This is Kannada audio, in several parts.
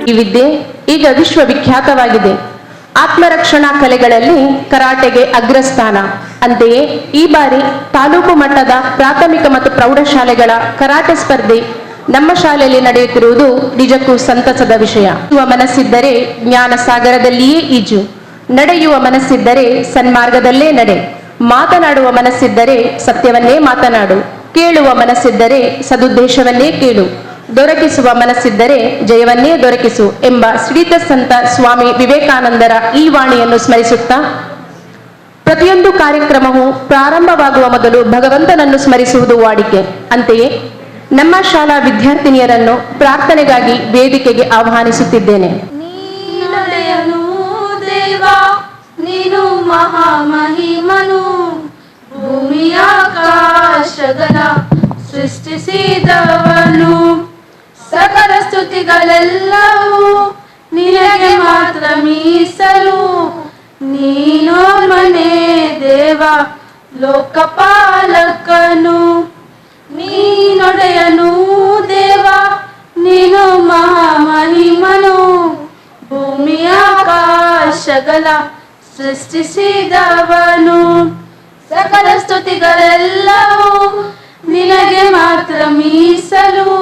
ಈ ವಿದ್ಯೆ ಈಗ ವಿಶ್ವವಿಖ್ಯಾತವಾಗಿದೆ. ಆತ್ಮರಕ್ಷಣಾ ಕಲೆಗಳಲ್ಲಿ ಕರಾಟೆಗೆ ಅಗ್ರಸ್ಥಾನ. ಅಂತೆಯೇ ಈ ಬಾರಿ ತಾಲೂಕು ಮಟ್ಟದ ಪ್ರಾಥಮಿಕ ಮತ್ತು ಪ್ರೌಢಶಾಲೆಗಳ ಕರಾಟೆ ಸ್ಪರ್ಧೆ ನಮ್ಮ ಶಾಲೆಯಲ್ಲಿ ನಡೆಯುತ್ತಿರುವುದು ನಿಜಕ್ಕೂ ಸಂತಸದ ವಿಷಯ. ಮನಸ್ಸಿದ್ದರೆ ಜ್ಞಾನ ಸಾಗರದಲ್ಲಿಯೇ ಈಜು, ನಡೆಯುವ ಮನಸ್ಸಿದ್ದರೆ ಸನ್ಮಾರ್ಗದಲ್ಲೇ ನಡೆ, ಮಾತನಾಡುವ ಮನಸ್ಸಿದ್ದರೆ ಸತ್ಯವನ್ನೇ ಮಾತನಾಡು, ಕೇಳುವ ಮನಸ್ಸಿದ್ದರೆ ಸದುದ್ದೇಶವನ್ನೇ ಕೇಳು, ದೊರಕಿಸುವ ಮನಸ್ಸಿದ್ದರೆ ಜಯವನ್ನೇ ದೊರಕಿಸು ಎಂಬ ಶ್ರೀತ ಸಂತ ಸ್ವಾಮಿ ವಿವೇಕಾನಂದರ ಈ ವಾಣಿಯನ್ನು ಸ್ಮರಿಸುತ್ತಾ ಪ್ರತಿಯೊಂದು ಕಾರ್ಯಕ್ರಮವು ಪ್ರಾರಂಭವಾಗುವ ಮೊದಲು ಭಗವಂತನನ್ನು ಸ್ಮರಿಸುವುದು ವಾಡಿಕೆ. ಅಂತೆಯೇ ನಮ್ಮ ಶಾಲಾ ವಿದ್ಯಾರ್ಥಿನಿಯರನ್ನು ಪ್ರಾರ್ಥನೆಗಾಗಿ ವೇದಿಕೆಗೆ ಆಹ್ವಾನಿಸುತ್ತಿದ್ದೇನೆ. ನೀನು ಮಹಾಮಹಿಮನು, ಭೂಮಿಯಾಕಾಶಗಳ ಸೃಷ್ಟಿಸಿದವನು, ಸಕಲ ಸ್ತುತಿಗಳೆಲ್ಲವೂ ನಿನಗೆ ಮಾತ್ರ ಮೀಸಲು. ನೀನೋರ್ವನೇ ದೇವ ಲೋಕಪಾಲಕನು, ನೀನೊಡೆಯನು ದೇವ, ನೀನು ಮಹಾಮಹಿಮನು, ಭೂಮಿಯಾಕಾಶಗಳ ಸೃಷ್ಟಿಸಿದವನು, ಸಕಲ ಸ್ತುತಿಗಳೆಲ್ಲವೂ ನಿನಗೆ ಮಾತ್ರ ಮೀಸಲು.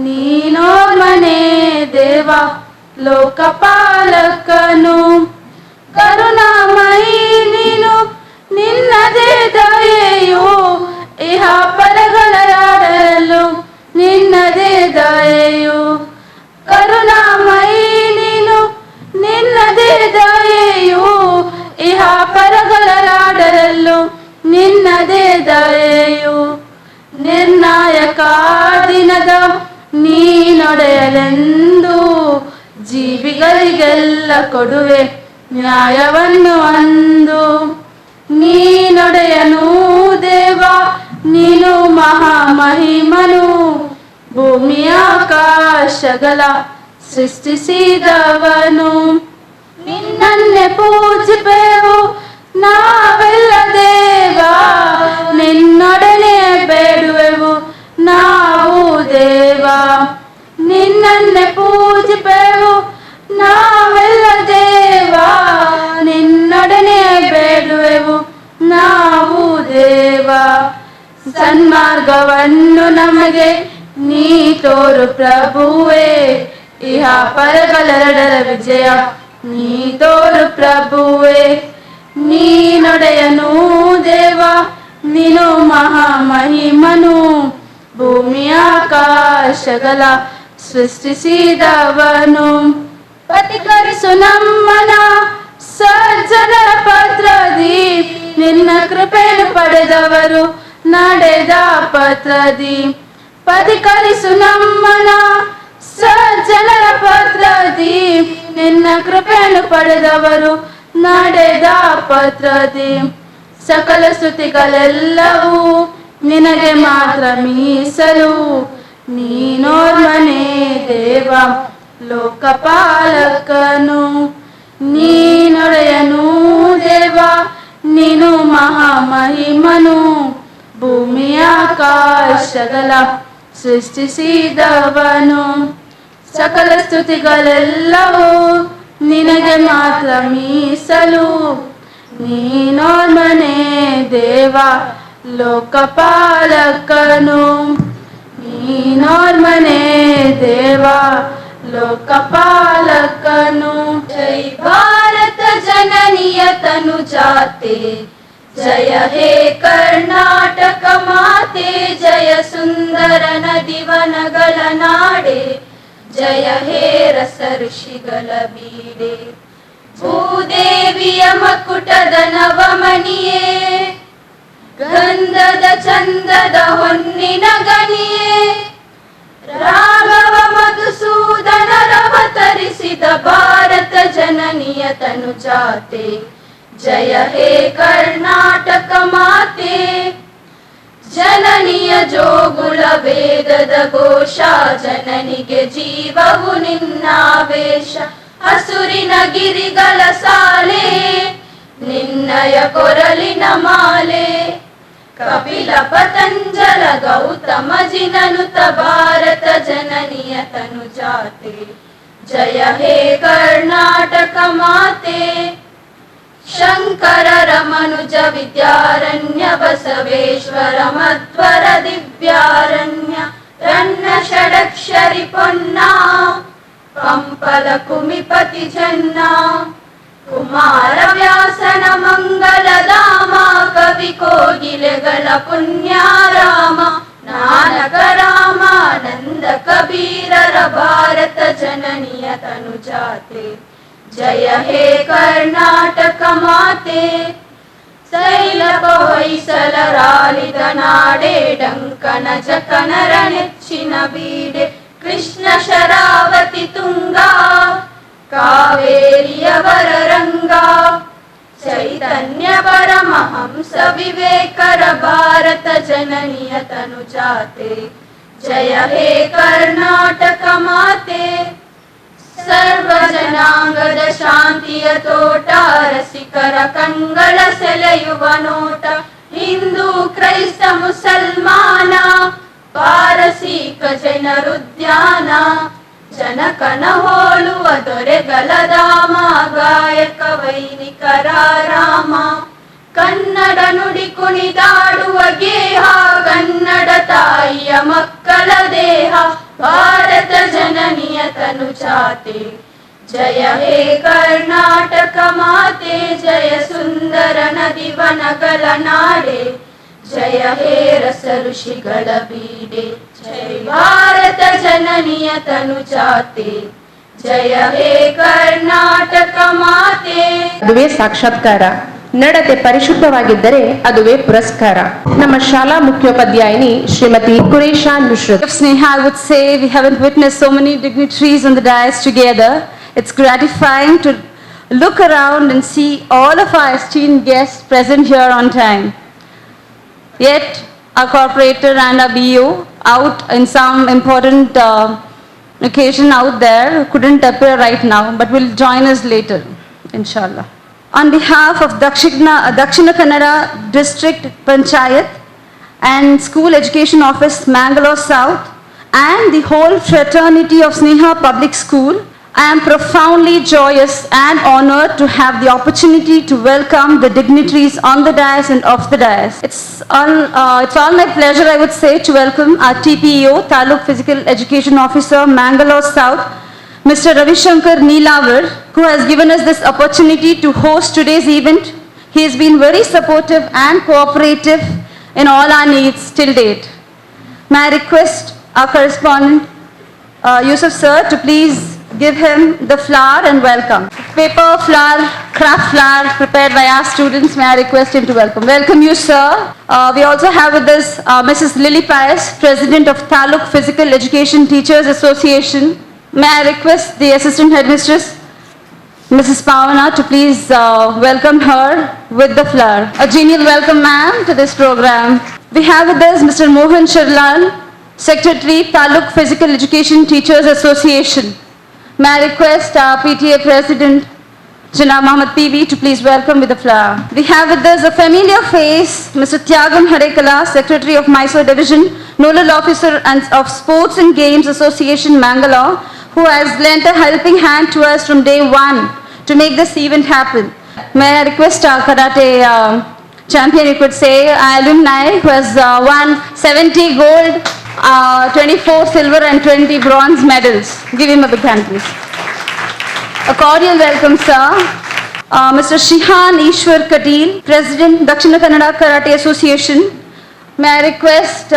ನೀನೋರ್ವನೇ ದೇವ ಲೋಕಪಾಲಕನು, ಕರುಣಾಮಯಿ ನೀನು, ನಿನ್ನದೇ ದಯೆಯು ಇಹ ಪರಗಳಾಡಲು, ನಿನ್ನದೇ ದಯೆಯು. ಕರುಣಾಮಯಿ ನೀನು, ನಿನ್ನದೇ ದಯೆಯು ಇಹ ಪರಗಳಾಡಲು, ನಿನ್ನದೇ ದಯೆಯು. ನಿರ್ಣಾಯಕ ದಿನದ ನೀನೊಡೆಯಲೆಂದು ಜೀವಿಗಳಿಗೆಲ್ಲ ಕೊಡುವೆ ನ್ಯಾಯವನ್ನು ಅಂದು. ನೀನೊಡೆಯನು ದೇವ, ನೀನು ಮಹಾಮಹಿಮನು, ಭೂಮಿಯಾಕಾಶಗಳ ಸೃಷ್ಟಿಸಿದವನು. ನಿನ್ನನ್ನೇ ಪೂಜಿಪೆವು ನಾವೆಲ್ಲ ದೇವ, ನಿನ್ನೊಡನೆ ಬೇಡುವೆವು ನಾವು ದೇವ. ನಿನ್ನನ್ನೇ ಪೂಜಿಪೆವು ನಾವೆಲ್ಲ ದೇವ, ನಿನ್ನೊಡನೆ ಬೇಡುವೆವು ನಾವು ದೇವ. ಸನ್ಮಾರ್ಗವನ್ನು ನಮಗೆ ನೀ ತೋರು ಪ್ರಭುವೇ, ಇಹ ಪರಗಳೆರಡರ ವಿಜಯ ನೀ ತೋರು ಪ್ರಭುವೇ. ನೀನೊಡೆಯನು ದೇವ, ನೀನು ಮಹಾಮಹಿಮನು, ಭೂಮಿಯಾಕಾಶಗಳ ಸೃಷ್ಟಿಸಿದವನು. ಪ್ರತಿಕರಿಸು ನಮ್ಮನ ಸಜ್ಜನರ ಪತ್ರದಿ, ನಿನ್ನ ಕೃಪೆಯನ್ನು ಪಡೆದವರು ನಡೆದ ಪತ್ರದಿ. ಪ್ರತಿಕರಿಸು ನಮ್ಮನ ಸಜ್ಜನರ ಪತ್ರದಿ, ನಿನ್ನ ಕೃಪೆಯನ್ನು ಪಡೆದವರು ನಡೆದ ಪತ್ರದಿ. ಸಕಲ ಸ್ತುತಿಗಳೆಲ್ಲವೂ ನಿನಗೆ ಮಾತ್ರ ಮೀಸಲು. ನೀನೋರ್ವನೇ ದೇವ ಲೋಕಪಾಲಕನು, ನೀನೊಡೆಯನು ದೇವ, ನೀನು ಮಹಾಮಹಿಮನು, ಭೂಮಿಯಾಕಾಶಗಳ ಸೃಷ್ಟಿಸಿದವನು. ಸಕಲ ಸ್ತುತಿಗಳೆಲ್ಲವೂ ನಿನಗೆ ಮಾತ್ರ ಮೀಸಲು. ನೀನೋರ್ವನೇ ದೇವ ಲೋಕಪಾಲಕನು, ನೀನೋರ್ವನೇ ದೇವ ಲೋಕಪಾಲಕನು. ಜೈ ಭಾರತ ಜನನಿಯ ತನು ಜಾತೆ, ಜಯ ಹೇ ಕರ್ನಾಟಕ ಮಾತೆ, ಜಯ ಸುಂದರ ನದಿವನಗಳ ನಾಡೆ, ಜಯ ಹೇ ರಸ ಋಷಿಗಳ ಬೀಡೆ. ಭೂದೇವಿಯ ಮಕುಟದ ನವಮಣಿಯೇ, ಗಂಧದ ಚಂದದ ಹೊನ್ನಿನ ಗಣಿಯೇ, ರಾಘವ ಮಧುಸೂದನರವತರಿಸಿದ ಭಾರತ ಜನನಿಯ ತನು ಜಾತೆ, ಜಯ ಹೇ ಕರ್ನಾಟಕ ಮಾತೆ. ಜನನಿಯ ಜೋಗುಳ ವೇದದ ಘೋಷ, ಜನನಿಗೆ ಜೀವವು ನಿನ್ನಾವೇಶ. ಹಸುರಿನ ಗಿರಿಗಳ ಸಾಲೆ, ನಿನ್ನಯ ಕೊರಳಿನ ಮಾಲೆ. ಕಪಿಲ ಪತಂಜಲ ಗೌತಮ ಜಿನನುತ ಭಾರತ ಜನನಿಯ ತನು ಜಾತೆ, जय हे कर्नाटक माते शंकर रमनुज विद्यारण्य बसवेश्वर मध्वर दिव्यारण्य रन्न षडक्षरि पोन्ना पंपल कुमिपति जन्ना कुमार व्यासन मंगल धाम कवि कोगिಲೆಗಳ पुण्याराम नानक रामानंद कबीरर भारत जननिय तनुजाते जय हे कर्नाटक माते ಶೈಲಪ ಹೊಯ್ಸಳರಾಳಿದ ನಾಡೆ ಡಂಕನ ಜಕನರ ನೆಚ್ಚಿನ ಬೀಡೆ ಕೃಷ್ಣ ಶರಾವತಿ ತುಂಗ ಕಾವೇರಿಯ ವರರಂಗ ಚೈತನ್ಯ ಪರಮಹಂಸ ವಿವೇಕರ ಭಾರತ ಜನನಿಯ ತನುಜಾತೆ ಜಯ ಹೇ ಕರ್ನಾಟಕ ಮಾತೆ ಸರ್ವ ಜನಾಂಗದ ಶಾಂತಿಯ ತೋಟ ರಸಿಕರ ಕಂಗಳ ಸೆಳೆಯುವ ನೋಟ ಹಿಂದೂ ಕ್ರೈಸ್ತ ಮುಸಲ್ಮಾನ ಪಾರಸೀಕ ಜನರುದ್ಯಾನ ಜನಕನ ಹೋಲುವ ದೊರೆಗಳ ಧಾಮ ಗಾಯಕ ವೈನಿಕರ ರಾಮ ಕನ್ನಡ ನುಡಿ ಕುಣಿದಾಡುವ ಗೇಹ ಕನ್ನಡ ತಾಯಿಯ ಮಕ್ಕಳ ದೇಹ ಭಾರತ ಜನನಿಯ ತನುಜಾತೆ ಜಯ ಹೇ ಕರ್ನಾಟಕ ಮಾತೆ ಜಯ ಸುಂದರ ನದಿ ವನಗಳ ನಾಡೆ ಜಯ ಹೇ ರಸ ಋಷಿಗಳ ಬೀಡೆ ಜಯ ಭಾರತ ಜನನಿಯ ತನುಜಾತೆ ಜಯ ಹೇ ಕರ್ನಾಟಕ ಮಾತೆ. ಅದುವೇ ಸಾಕ್ಷಾತ್ಕಾರ. ನಡತೆ ಪರಿಶುದ್ಧವಾಗಿದ್ದರೆ ಅದುವೇ ಪುರಸ್ಕಾರ. ನಮ್ಮ ಶಾಲಾ ಮುಖ್ಯೋಪಾಧ್ಯಾಯಿನಿ Shrimati ಕುರೇಶಾ ನುಶ್ರತ್. Sneha, I would say we haven't witnessed so many dignitaries on the dais together. It's gratifying to look around and see all of our esteemed guests present here on time. Yet, our corporator and our BO out in some important occasion out there couldn't appear right now, but will join us later, inshallah. On behalf of Dakshina Kannada District Panchayat and School Education Office, Mangalore South, and the whole fraternity of Sneha Public School, I am profoundly joyous and honored to have the opportunity to welcome the dignitaries on the dais and off the dais. It's all my pleasure, I would say, to welcome our TPEO, Taluk Physical Education Officer, Mangalore South, Mr. Ravi Shankar Neelavar, who has given us this opportunity to host today's event. He has been very supportive and cooperative in all our needs till date. May I request our correspondent, Yusuf sir, to please give him the flower and welcome. Paper flower, craft flower prepared by our students. May I request him to welcome. Welcome you, sir. We also have with us Mrs. Lily Pius, President of Taluk Physical Education Teachers Association. May I request the Assistant Headmistress, Mrs. Pavana, to please welcome her with the flower. A genial welcome, ma'am, to this program. We have with us Mr. Mohan Shirlal, Secretary, Taluk Physical Education Teachers Association. May I request our PTA President, Janab Mohammed PB, to please welcome with the flower. We have with us a familiar face, Mr. Tyagam Harekala, Secretary of Mysore Division, Nodal Officer of Sports and Games Association, Mangalore, who has lent a helping hand to us from day one to make this event happen. May I request our karate champion, you could say, our alumni, who has won 70 gold, 24 silver and 20 bronze medals. Give him a big hand, please. A cordial welcome, sir. Mr. Shihan Ishwar Katil, President, Dakshina Kannada Karate Association. May I request,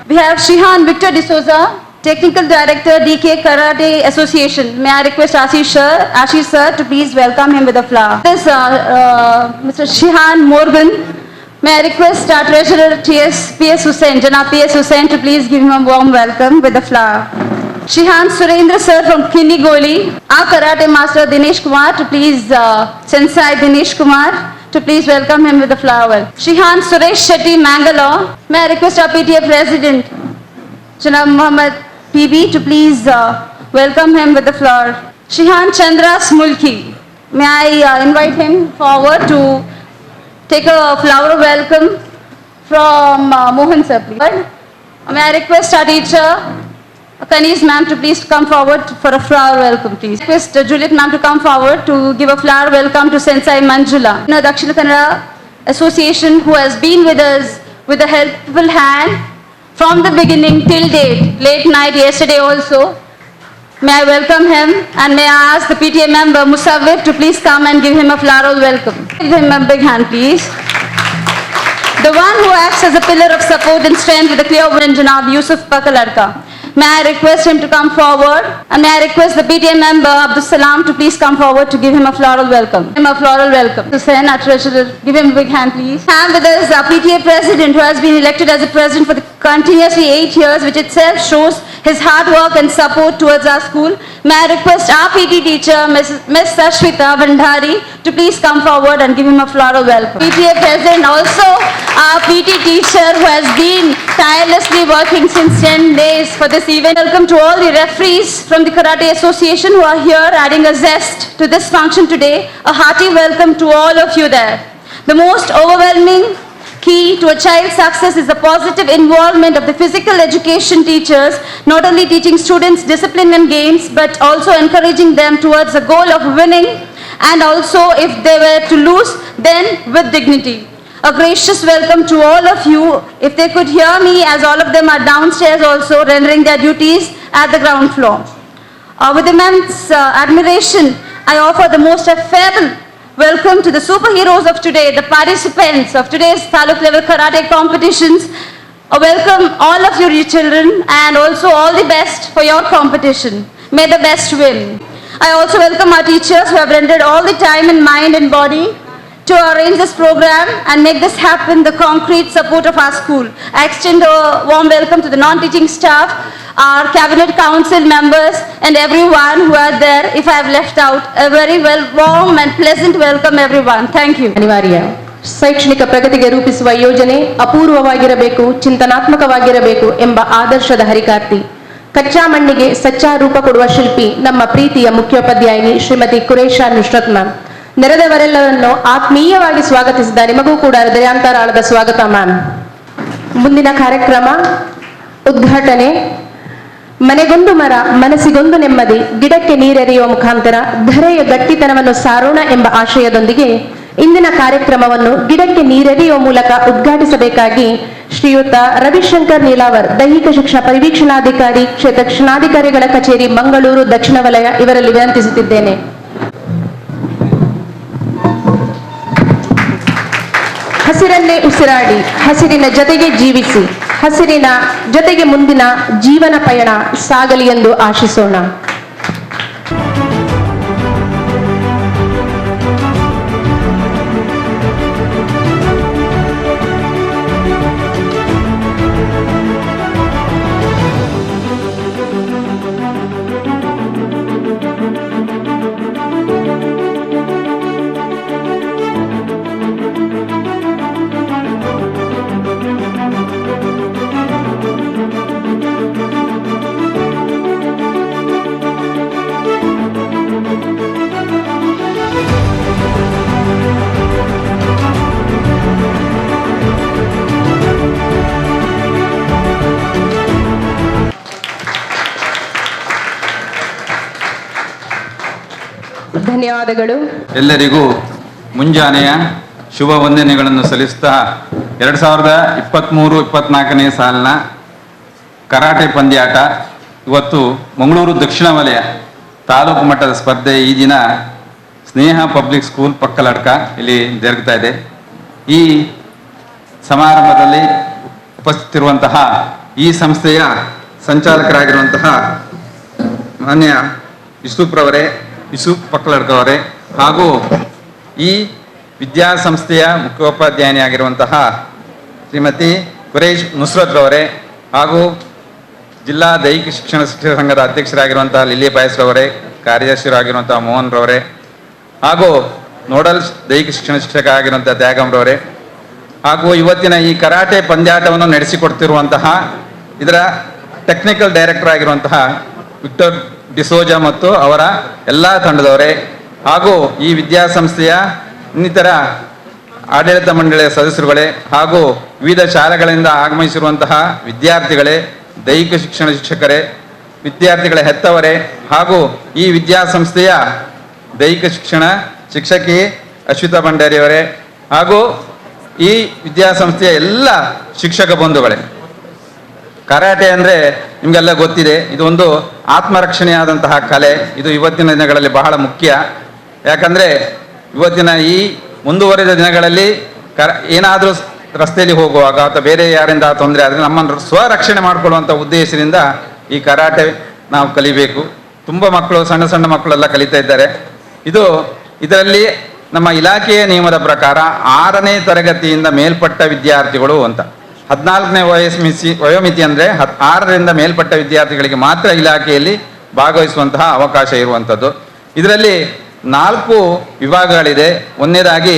we have Shihan Victor D'Souza, Technical Director, DK Karate Association. May I request Ashish sir to please welcome him with a flower. This Mr. Shihan Morgan. May I request our Treasurer P.S. Hussain, Janab P.S. Hussain, to please give him a warm welcome with a flower. Shihan Surendra sir from Kindigoli. Our Karate Master Dinesh Kumar to please, Sensei Dinesh Kumar, to please welcome him with a flower. Shihan Suresh Shetty, Mangalore. May I request our PTA President, Janab Mohammed PB, to please welcome him with the flower. Shihan Chandra Smulki. May I invite him forward to take a flower welcome from Mohan sir, please. May I request our teacher, Kanis ma'am to please come forward for a flower welcome, please. Request Juliet ma'am to come forward to give a flower welcome to Sensei Manjula. Dakshina Kannada Association, who has been with us with a helpful hand from the beginning till date, late night yesterday also. May I welcome him, and may I ask the PTA member Musawwir to please come and give him a floral welcome. Give him a big hand, please. The one who acts as a pillar of support and strength with a clear vision, Janab Yusuf Pakaladka. May I request him to come forward, and may I request the PTA member Abdul Salam to please come forward to give him a floral welcome. Give him a floral welcome. Hussain, our treasurer, give him a big hand, please. Have with us our PTA president, who has been elected as a president for the continuously 8 years, which itself shows his hard work and support towards our school. May I request our PT teacher, Ms. Sashwita Bandhari, to please come forward and give him a floral welcome. PTA president, also our PT teacher, who has been tirelessly working since 10 days for this event. Welcome to all the referees from the Karate Association who are here adding a zest to this function today. A hearty welcome to all of you there. The most overwhelming key to a child's success is the positive involvement of the physical education teachers, not only teaching students discipline and games, but also encouraging them towards the goal of winning, and also if they were to lose, then with dignity. A gracious welcome to all of you. If they could hear me, as all of them are downstairs also rendering their duties at the ground floor. With immense admiration, I offer the most affable welcome to the superheroes of today, the participants of today's Taluk level karate competitions. Welcome all of you children, and also all the best for your competition. May the best win. I also welcome our teachers who have rendered all the time and mind and body to arrange this program and make this happen, the concrete support of our school. I extend a warm welcome to the non-teaching staff, our cabinet council members, and everyone who are there. If I have left out, a very warm and pleasant welcome everyone. Thank you. ಅನಿವಾರ್ಯ. ಶೈಕ್ಷಣಿಕ ಪ್ರಗತಿಗೆ ರೂಪಿಸುವ ಯೋಜನೆ ಅಪೂರ್ವವಾಗಿರಬೇಕು, ಚಿಂತನಾತ್ಮಕವಾಗಿರಬೇಕು ಎಂಬ ಆದರ್ಶದ ಹರಿಕಾರ್ತಿ. ಕಚ್ಚಾ ಮಣ್ಣಿಗೆ ಸಚ್ಚಾ ರೂಪ ಕೊಡುವ ಶಿಲ್ಪಿ ನಮ್ಮ ಪ್ರೀತಿಯ ಮುಖ್ಯೋಪಾಧ್ಯಾಯಿನಿ ಶ್ರೀಮತಿ ಕುರೇಶಾ ನುಶ್ರತ್ ಮ್ಯಾಮ್. ನೆರೆದವರೆಲ್ಲರನ್ನು ಆತ್ಮೀಯವಾಗಿ ಸ್ವಾಗತಿಸಿದ ನಿಮಗೂ ಕೂಡ ಹೃದಯಾಂತರಾಳದ ಸ್ವಾಗತ ಮ್ಯಾಮ್. ಮುಂದಿನ ಕಾರ್ಯಕ್ರಮ ಉದ್ಘಾಟನೆ. ಮನೆಗೊಂದು ಮರ ಮನಸ್ಸಿಗೊಂದು ನೆಮ್ಮದಿ, ಗಿಡಕ್ಕೆ ನೀರೆರೆಯುವ ಮುಖಾಂತರ ಧರೆಯ ಗಟ್ಟಿತನವನ್ನು ಸಾರೋಣ ಎಂಬ ಆಶಯದೊಂದಿಗೆ ಇಂದಿನ ಕಾರ್ಯಕ್ರಮವನ್ನು ಗಿಡಕ್ಕೆ ನೀರೆರೆಯುವ ಮೂಲಕ ಉದ್ಘಾಟಿಸಬೇಕಾಗಿ ಶ್ರೀಯುತ ರವಿಶಂಕರ್ ನೀಲಾವರ್, ದೈಹಿಕ ಶಿಕ್ಷಣ ಪರಿವೀಕ್ಷಣಾಧಿಕಾರಿ, ಕ್ಷೇತ್ರ ಶಿಕ್ಷಣಾಧಿಕಾರಿಗಳ ಕಚೇರಿ, ಮಂಗಳೂರು ದಕ್ಷಿಣ ವಲಯ, ಇವರಲ್ಲಿ ವಿನಂತಿಸುತ್ತಿದ್ದೇನೆ. ಹಸಿರನ್ನೇ ಉಸಿರಾಡಿ, ಹಸಿರಿನ ಜೊತೆಗೆ ಜೀವಿಸಿ, ಹಸಿರಿನ ಜೊತೆಗೆ ಮುಂದಿನ ಜೀವನ ಪಯಣ ಸಾಗಲಿ ಎಂದು ಆಶಿಸೋಣ. ಧನ್ಯವಾದಗಳು. ಎಲ್ಲರಿಗೂ ಮುಂಜಾನೆಯ ಶುಭ ವಂದನೆಗಳನ್ನು ಸಲ್ಲಿಸುತ್ತಾ 2023-24ನೇ ಸಾಲಿನ ಕರಾಟೆ ಪಂದ್ಯಾಟ ಇವತ್ತು ಮಂಗಳೂರು ದಕ್ಷಿಣ ವಲಯ ತಾಲೂಕು ಮಟ್ಟದ ಸ್ಪರ್ಧೆ ಈ ದಿನ ಸ್ನೇಹ ಪಬ್ಲಿಕ್ ಸ್ಕೂಲ್ ಪಕ್ಕಲಡ್ಕ ಇಲ್ಲಿ ಜರುಗ್ತಾ ಇದೆ. ಈ ಸಮಾರಂಭದಲ್ಲಿ ಉಪಸ್ಥಿತಿರುವಂತಹ ಈ ಸಂಸ್ಥೆಯ ಸಂಚಾಲಕರಾಗಿರುವಂತಹ ಮಾನ್ಯ ಯೂಸುಫ್ ಪಕ್ಕಲಡ್ಕವರೇ ಹಾಗೂ ಈ ವಿದ್ಯಾಸಂಸ್ಥೆಯ ಮುಖ್ಯೋಪಾಧ್ಯಾಯನಿಯಾಗಿರುವಂತಹ ಶ್ರೀಮತಿ ಕುರೇಶ್ ನುಸ್ರತ್ ರವರೇ ಹಾಗೂ ಜಿಲ್ಲಾ ದೈಹಿಕ ಶಿಕ್ಷಣ ಸಂಘದ ಅಧ್ಯಕ್ಷರಾಗಿರುವಂತಹ ಲಿಲ್ಲಿ ಬಾಯಸ್ರವರೇ, ಕಾರ್ಯದರ್ಶಿಯಾಗಿರುವಂತಹ ಮೋಹನ್ ರವರೇ ಹಾಗೂ ನೋಡಲ್ ದೈಹಿಕ ಶಿಕ್ಷಣ ಶಿಕ್ಷಕ ಆಗಿರುವಂತಹ ತ್ಯಾಗಂರವರೇ ಹಾಗೂ ಇವತ್ತಿನ ಈ ಕರಾಟೆ ಪಂದ್ಯಾಟವನ್ನು ನಡೆಸಿಕೊಡ್ತಿರುವಂತಹ ಇದರ ಟೆಕ್ನಿಕಲ್ ಡೈರೆಕ್ಟರ್ ಆಗಿರುವಂತಹ ವಿಕ್ಟರ್ ಡಿಸೋಜಾ ಮತ್ತು ಅವರ ಎಲ್ಲ ತಂಡದವರೇ ಹಾಗೂ ಈ ವಿದ್ಯಾಸಂಸ್ಥೆಯ ಇನ್ನಿತರ ಆಡಳಿತ ಮಂಡಳಿಯ ಸದಸ್ಯರುಗಳೇ ಹಾಗೂ ವಿವಿಧ ಶಾಲೆಗಳಿಂದ ಆಗಮಿಸಿರುವಂತಹ ವಿದ್ಯಾರ್ಥಿಗಳೇ, ದೈಹಿಕ ಶಿಕ್ಷಣ ಶಿಕ್ಷಕರೇ ವಿದ್ಯಾರ್ಥಿಗಳ ಹೆತ್ತವರೇ ಹಾಗೂ ಈ ವಿದ್ಯಾಸಂಸ್ಥೆಯ ದೈಹಿಕ ಶಿಕ್ಷಣ ಶಿಕ್ಷಕಿ ಅಶ್ವಿತಾ ಭಂಡಾರಿಯವರೇ ಹಾಗೂ ಈ ವಿದ್ಯಾಸಂಸ್ಥೆಯ ಎಲ್ಲ ಶಿಕ್ಷಕ ಬಂಧುಗಳೇ, ಕರಾಟೆ ಅಂದರೆ ನಿಮಗೆಲ್ಲ ಗೊತ್ತಿದೆ, ಇದು ಒಂದು ಆತ್ಮರಕ್ಷಣೆಯಾದಂತಹ ಕಲೆ. ಇದು ಇವತ್ತಿನ ದಿನಗಳಲ್ಲಿ ಬಹಳ ಮುಖ್ಯ. ಯಾಕಂದರೆ ಇವತ್ತಿನ ಈ ಮುಂದುವರೆದ ದಿನಗಳಲ್ಲಿ ಏನಾದರೂ ರಸ್ತೆಯಲ್ಲಿ ಹೋಗುವಾಗ ಅಥವಾ ಬೇರೆ ಯಾರಿಂದ ತೊಂದರೆ ಆದರೆ ನಮ್ಮನ್ನು ಸ್ವರಕ್ಷಣೆ ಮಾಡಿಕೊಳ್ಳುವಂಥ ಉದ್ದೇಶದಿಂದ ಈ ಕರಾಟೆ ನಾವು ಕಲಿಬೇಕು. ತುಂಬ ಮಕ್ಕಳು, ಸಣ್ಣ ಸಣ್ಣ ಮಕ್ಕಳೆಲ್ಲ ಕಲಿತಾ ಇದ್ದಾರೆ. ಇದರಲ್ಲಿ ನಮ್ಮ ಇಲಾಖೆಯ ನಿಯಮದ ಪ್ರಕಾರ 6ನೇ ತರಗತಿಯಿಂದ ಮೇಲ್ಪಟ್ಟ ವಿದ್ಯಾರ್ಥಿಗಳು ಅಂತ 14ನೇ ವಯೋಮಿತಿ ಅಂದರೆ 6ರಿಂದ ಮೇಲ್ಪಟ್ಟ ವಿದ್ಯಾರ್ಥಿಗಳಿಗೆ ಮಾತ್ರ ಇಲಾಖೆಯಲ್ಲಿ ಭಾಗವಹಿಸುವಂತಹ ಅವಕಾಶ ಇರುವಂಥದ್ದು. ಇದರಲ್ಲಿ 4 ವಿಭಾಗಗಳಿದೆ. ಒಂದನೇದಾಗಿ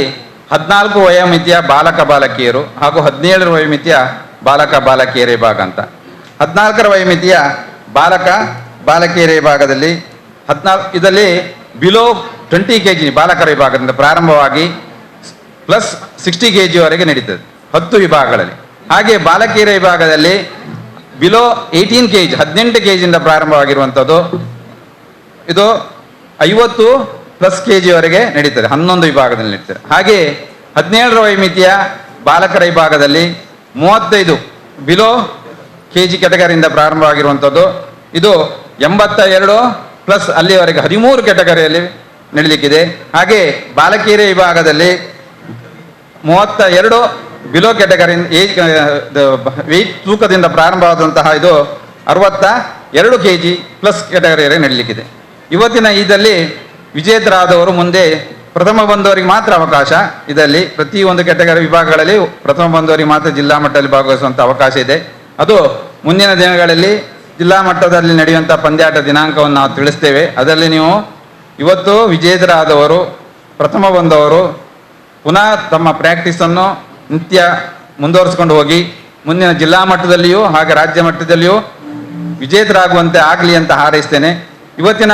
14 ವಯೋಮಿತಿಯ ಬಾಲಕ ಬಾಲಕಿಯರು ಹಾಗೂ 17 ವಯೋಮಿತಿಯ ಬಾಲಕ ಬಾಲಕಿಯರ ವಿಭಾಗ ಅಂತ. 14ರ ವಯೋಮಿತಿಯ ಬಾಲಕ ಬಾಲಕಿಯರ ವಿಭಾಗದಲ್ಲಿ ಇದರಲ್ಲಿ ಬಿಲೋ 20 kg ಬಾಲಕರ ವಿಭಾಗದಿಂದ ಪ್ರಾರಂಭವಾಗಿ ಪ್ಲಸ್ 60 kg ವರೆಗೆ ನಡೀತದೆ 10 ವಿಭಾಗಗಳಲ್ಲಿ. ಹಾಗೆ ಬಾಲಕಿಯರ ವಿಭಾಗದಲ್ಲಿ ಬಿಲೋ 18 kg 18 kg ಇಂದ ಪ್ರಾರಂಭವಾಗಿರುವಂಥದ್ದು ಇದು 50 ಪ್ಲಸ್ kg ವರೆಗೆ ನಡೀತದೆ 11 ವಿಭಾಗದಲ್ಲಿ ನಡೀತದೆ. ಹಾಗೆ 17ರ ವಯೋಮಿತಿಯ ಬಾಲಕರ ವಿಭಾಗದಲ್ಲಿ 35 ಬಿಲೋ kg ಕೆಟಗರಿಯಿಂದ ಪ್ರಾರಂಭವಾಗಿರುವಂಥದ್ದು ಇದು 82 ಪ್ಲಸ್ ಅಲ್ಲಿವರೆಗೆ 13 ಕೆಟಗರಿಯಲ್ಲಿ ನಡೀಲಿಕ್ಕಿದೆ. ಹಾಗೆ ಬಾಲಕಿಯರ ವಿಭಾಗದಲ್ಲಿ 32 ಬಿಲೋ ಕೆಟಗರಿ ವೆಯ್ಟ್ ತೂಕದಿಂದ ಪ್ರಾರಂಭವಾದಂತಹ ಇದು 62 kg ಪ್ಲಸ್ ಕೆಟಗರಿಯಲ್ಲಿ ನಡೀಲಿಕ್ಕಿದೆ. ಇವತ್ತಿನ ಇದರಲ್ಲಿ ವಿಜೇತರಾದವರು ಮುಂದೆ ಪ್ರಥಮ ಬಂದವರಿಗೆ ಮಾತ್ರ ಅವಕಾಶ. ಇದರಲ್ಲಿ ಪ್ರತಿಯೊಂದು ಕೆಟಗರಿ ವಿಭಾಗಗಳಲ್ಲಿ ಪ್ರಥಮ ಬಂದವರಿಗೆ ಮಾತ್ರ ಜಿಲ್ಲಾ ಮಟ್ಟದಲ್ಲಿ ಭಾಗವಹಿಸುವಂಥ ಅವಕಾಶ ಇದೆ. ಅದು ಮುಂದಿನ ದಿನಗಳಲ್ಲಿ ಜಿಲ್ಲಾ ಮಟ್ಟದಲ್ಲಿ ನಡೆಯುವಂಥ ಪಂದ್ಯಾಟ ದಿನಾಂಕವನ್ನು ನಾವು ತಿಳಿಸ್ತೇವೆ. ಅದರಲ್ಲಿ ನೀವು ಇವತ್ತು ವಿಜೇತರಾದವರು ಪ್ರಥಮ ಬಂದವರು ಪುನಃ ತಮ್ಮ ಪ್ರಾಕ್ಟೀಸನ್ನು ನಿತ್ಯ ಮುಂದುವರಿಸಿಕೊಂಡು ಹೋಗಿ ಮುಂದಿನ ಜಿಲ್ಲಾ ಮಟ್ಟದಲ್ಲಿಯೂ ಹಾಗೆ ರಾಜ್ಯ ಮಟ್ಟದಲ್ಲಿಯೂ ವಿಜೇತರಾಗುವಂತೆ ಆಗಲಿ ಅಂತ ಹಾರೈಸ್ತೇನೆ. ಇವತ್ತಿನ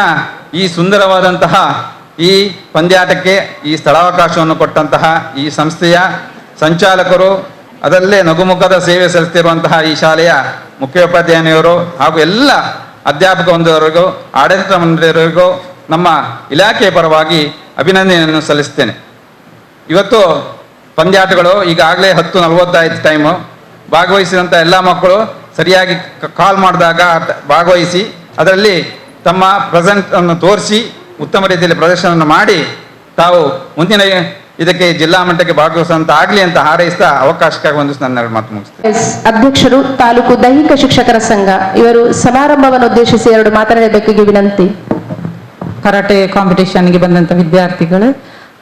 ಈ ಸುಂದರವಾದಂತಹ ಈ ಪಂದ್ಯಾಟಕ್ಕೆ ಈ ಸ್ಥಳಾವಕಾಶವನ್ನು ಕೊಟ್ಟಂತಹ ಈ ಸಂಸ್ಥೆಯ ಸಂಚಾಲಕರು, ಅದರಲ್ಲೇ ನಗುಮುಖದ ಸೇವೆ ಸಲ್ಲಿಸುತ್ತಿರುವಂತಹ ಈ ಶಾಲೆಯ ಮುಖ್ಯೋಪಾಧ್ಯಾಯನಿಯವರು ಹಾಗೂ ಎಲ್ಲ ಅಧ್ಯಾಪಕ ಬಂಧುವರಿಗೂ ಆಡಳಿತ ಮಂಡಳಿಯವರಿಗೂ ನಮ್ಮ ಇಲಾಖೆಯ ಪರವಾಗಿ ಅಭಿನಂದನೆಯನ್ನು ಸಲ್ಲಿಸ್ತೇನೆ. ಇವತ್ತು ಪಂದ್ಯಾಟಗಳು ಈಗಾಗಲೇ 10:40 ಟೈಮು. ಭಾಗವಹಿಸಿದಂಥ ಎಲ್ಲ ಮಕ್ಕಳು ಸರಿಯಾಗಿ ಕಾಲ್ ಮಾಡಿದಾಗ ಭಾಗವಹಿಸಿ ಅದರಲ್ಲಿ ತಮ್ಮ ಪ್ರೆಸೆಂಟ್ ಅನ್ನು ತೋರಿಸಿ ಉತ್ತಮ ರೀತಿಯಲ್ಲಿ ಪ್ರದರ್ಶನವನ್ನು ಮಾಡಿ ತಾವು ಮುಂದಿನ ಇದಕ್ಕೆ ಜಿಲ್ಲಾ ಮಟ್ಟಕ್ಕೆ ಭಾಗವಹಿಸುವಂತ ಆಗಲಿ ಅಂತ ಹಾರೈಸ್ತಾ ಅವಕಾಶಕ್ಕಾಗಿ ಹೊಂದಿಸಿ ನನ್ನ ಮಾತು ಮುಗಿಸ್ತೇನೆ. ಅಧ್ಯಕ್ಷರು ತಾಲೂಕು ದೈಹಿಕ ಶಿಕ್ಷಕರ ಸಂಘ ಇವರು ಸಮಾರಂಭವನ್ನು ಉದ್ದೇಶಿಸಿ 2 ಮಾತನಾಡಬೇಕಾಗಿ ವಿನಂತಿ. ಕರಾಟೆ ಕಾಂಪಿಟೇಷನ್ಗೆ ಬಂದಂಥ ವಿದ್ಯಾರ್ಥಿಗಳು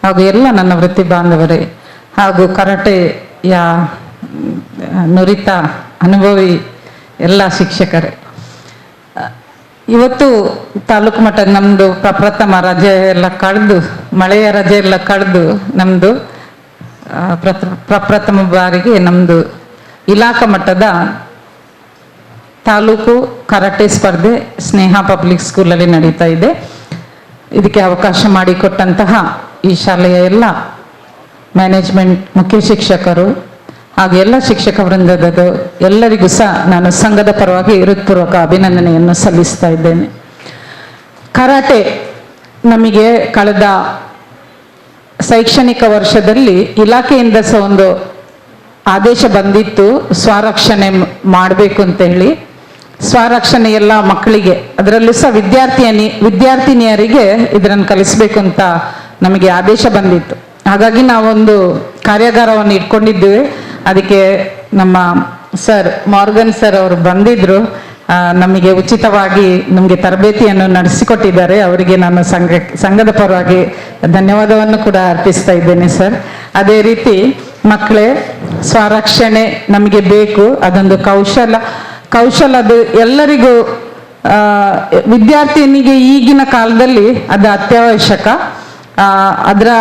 ಹಾಗೂ ಎಲ್ಲ ನನ್ನ ವೃತ್ತಿ ಬಾಂಧವರೇ ಹಾಗೂ ಕರಾಟೆಯ ನುರಿತ ಅನುಭವಿ ಎಲ್ಲ ಶಿಕ್ಷಕರೇ, ಇವತ್ತು ತಾಲೂಕು ಮಟ್ಟ ನಮ್ಮದು ಪ್ರಪ್ರಥಮ ರಜೆ ಎಲ್ಲ ಕಳೆದು ಮಳೆಯ ರಜೆ ಎಲ್ಲ ಕಳೆದು ನಮ್ಮದು ಪ್ರಪ್ರಥಮ ಬಾರಿಗೆ ನಮ್ಮದು ಇಲಾಖಾ ಮಟ್ಟದ ತಾಲೂಕು ಕರಾಟೆ ಸ್ಪರ್ಧೆ ಸ್ನೇಹ ಪಬ್ಲಿಕ್ ಸ್ಕೂಲಲ್ಲಿ ನಡೀತಾ ಇದೆ. ಇದಕ್ಕೆ ಅವಕಾಶ ಮಾಡಿಕೊಟ್ಟಂತಹ ಈ ಶಾಲೆಯ ಎಲ್ಲ ಮ್ಯಾನೇಜ್ಮೆಂಟ್, ಮುಖ್ಯ ಶಿಕ್ಷಕರು ಹಾಗೂ ಎಲ್ಲ ಶಿಕ್ಷಕ ವೃಂದದ ಎಲ್ಲರಿಗೂ ಸಹ ನಾನು ಸಂಘದ ಪರವಾಗಿ ಹೃತ್ಪೂರ್ವಕ ಅಭಿನಂದನೆಯನ್ನು ಸಲ್ಲಿಸ್ತಾ ಇದ್ದೇನೆ. ಕರಾಟೆ ನಮಗೆ ಕಳೆದ ಶೈಕ್ಷಣಿಕ ವರ್ಷದಲ್ಲಿ ಇಲಾಖೆಯಿಂದ ಸಹ ಒಂದು ಆದೇಶ ಬಂದಿತ್ತು, ಸ್ವರಕ್ಷಣೆ ಮಾಡಬೇಕು ಅಂತ ಹೇಳಿ. ಸ್ವರಕ್ಷಣೆ ಎಲ್ಲ ಮಕ್ಕಳಿಗೆ, ಅದರಲ್ಲೂ ಸಹ ವಿದ್ಯಾರ್ಥಿನಿಯರಿಗೆ ಇದನ್ನು ಕಲಿಸಬೇಕು ಅಂತ ನಮಗೆ ಆದೇಶ ಬಂದಿತ್ತು. ಹಾಗಾಗಿ ನಾವೊಂದು ಕಾರ್ಯಾಗಾರವನ್ನು ಇಟ್ಕೊಂಡಿದ್ದೇವೆ. ಅದಕ್ಕೆ ನಮ್ಮ ಸರ್ ಮಾರ್ಗನ್ ಸರ್ ಅವರು ಬಂದಿದ್ರು, ನಮಗೆ ಉಚಿತವಾಗಿ ನಮಗೆ ತರಬೇತಿಯನ್ನು ನಡೆಸಿಕೊಟ್ಟಿದ್ದಾರೆ. ಅವರಿಗೆ ನಾನು ಸಂಘದ ಪರವಾಗಿ ಧನ್ಯವಾದವನ್ನು ಕೂಡ ಅರ್ಪಿಸ್ತಾ ಇದ್ದೇನೆ ಸರ್. ಅದೇ ರೀತಿ ಮಕ್ಕಳೇ, ಸ್ವರಕ್ಷಣೆ ನಮಗೆ ಬೇಕು, ಅದೊಂದು ಕೌಶಲದು ಎಲ್ಲರಿಗೂ ವಿದ್ಯಾರ್ಥಿನಿಗೆ ಈಗಿನ ಕಾಲದಲ್ಲಿ ಅದು ಅತ್ಯವಶ್ಯಕ. ಅದರ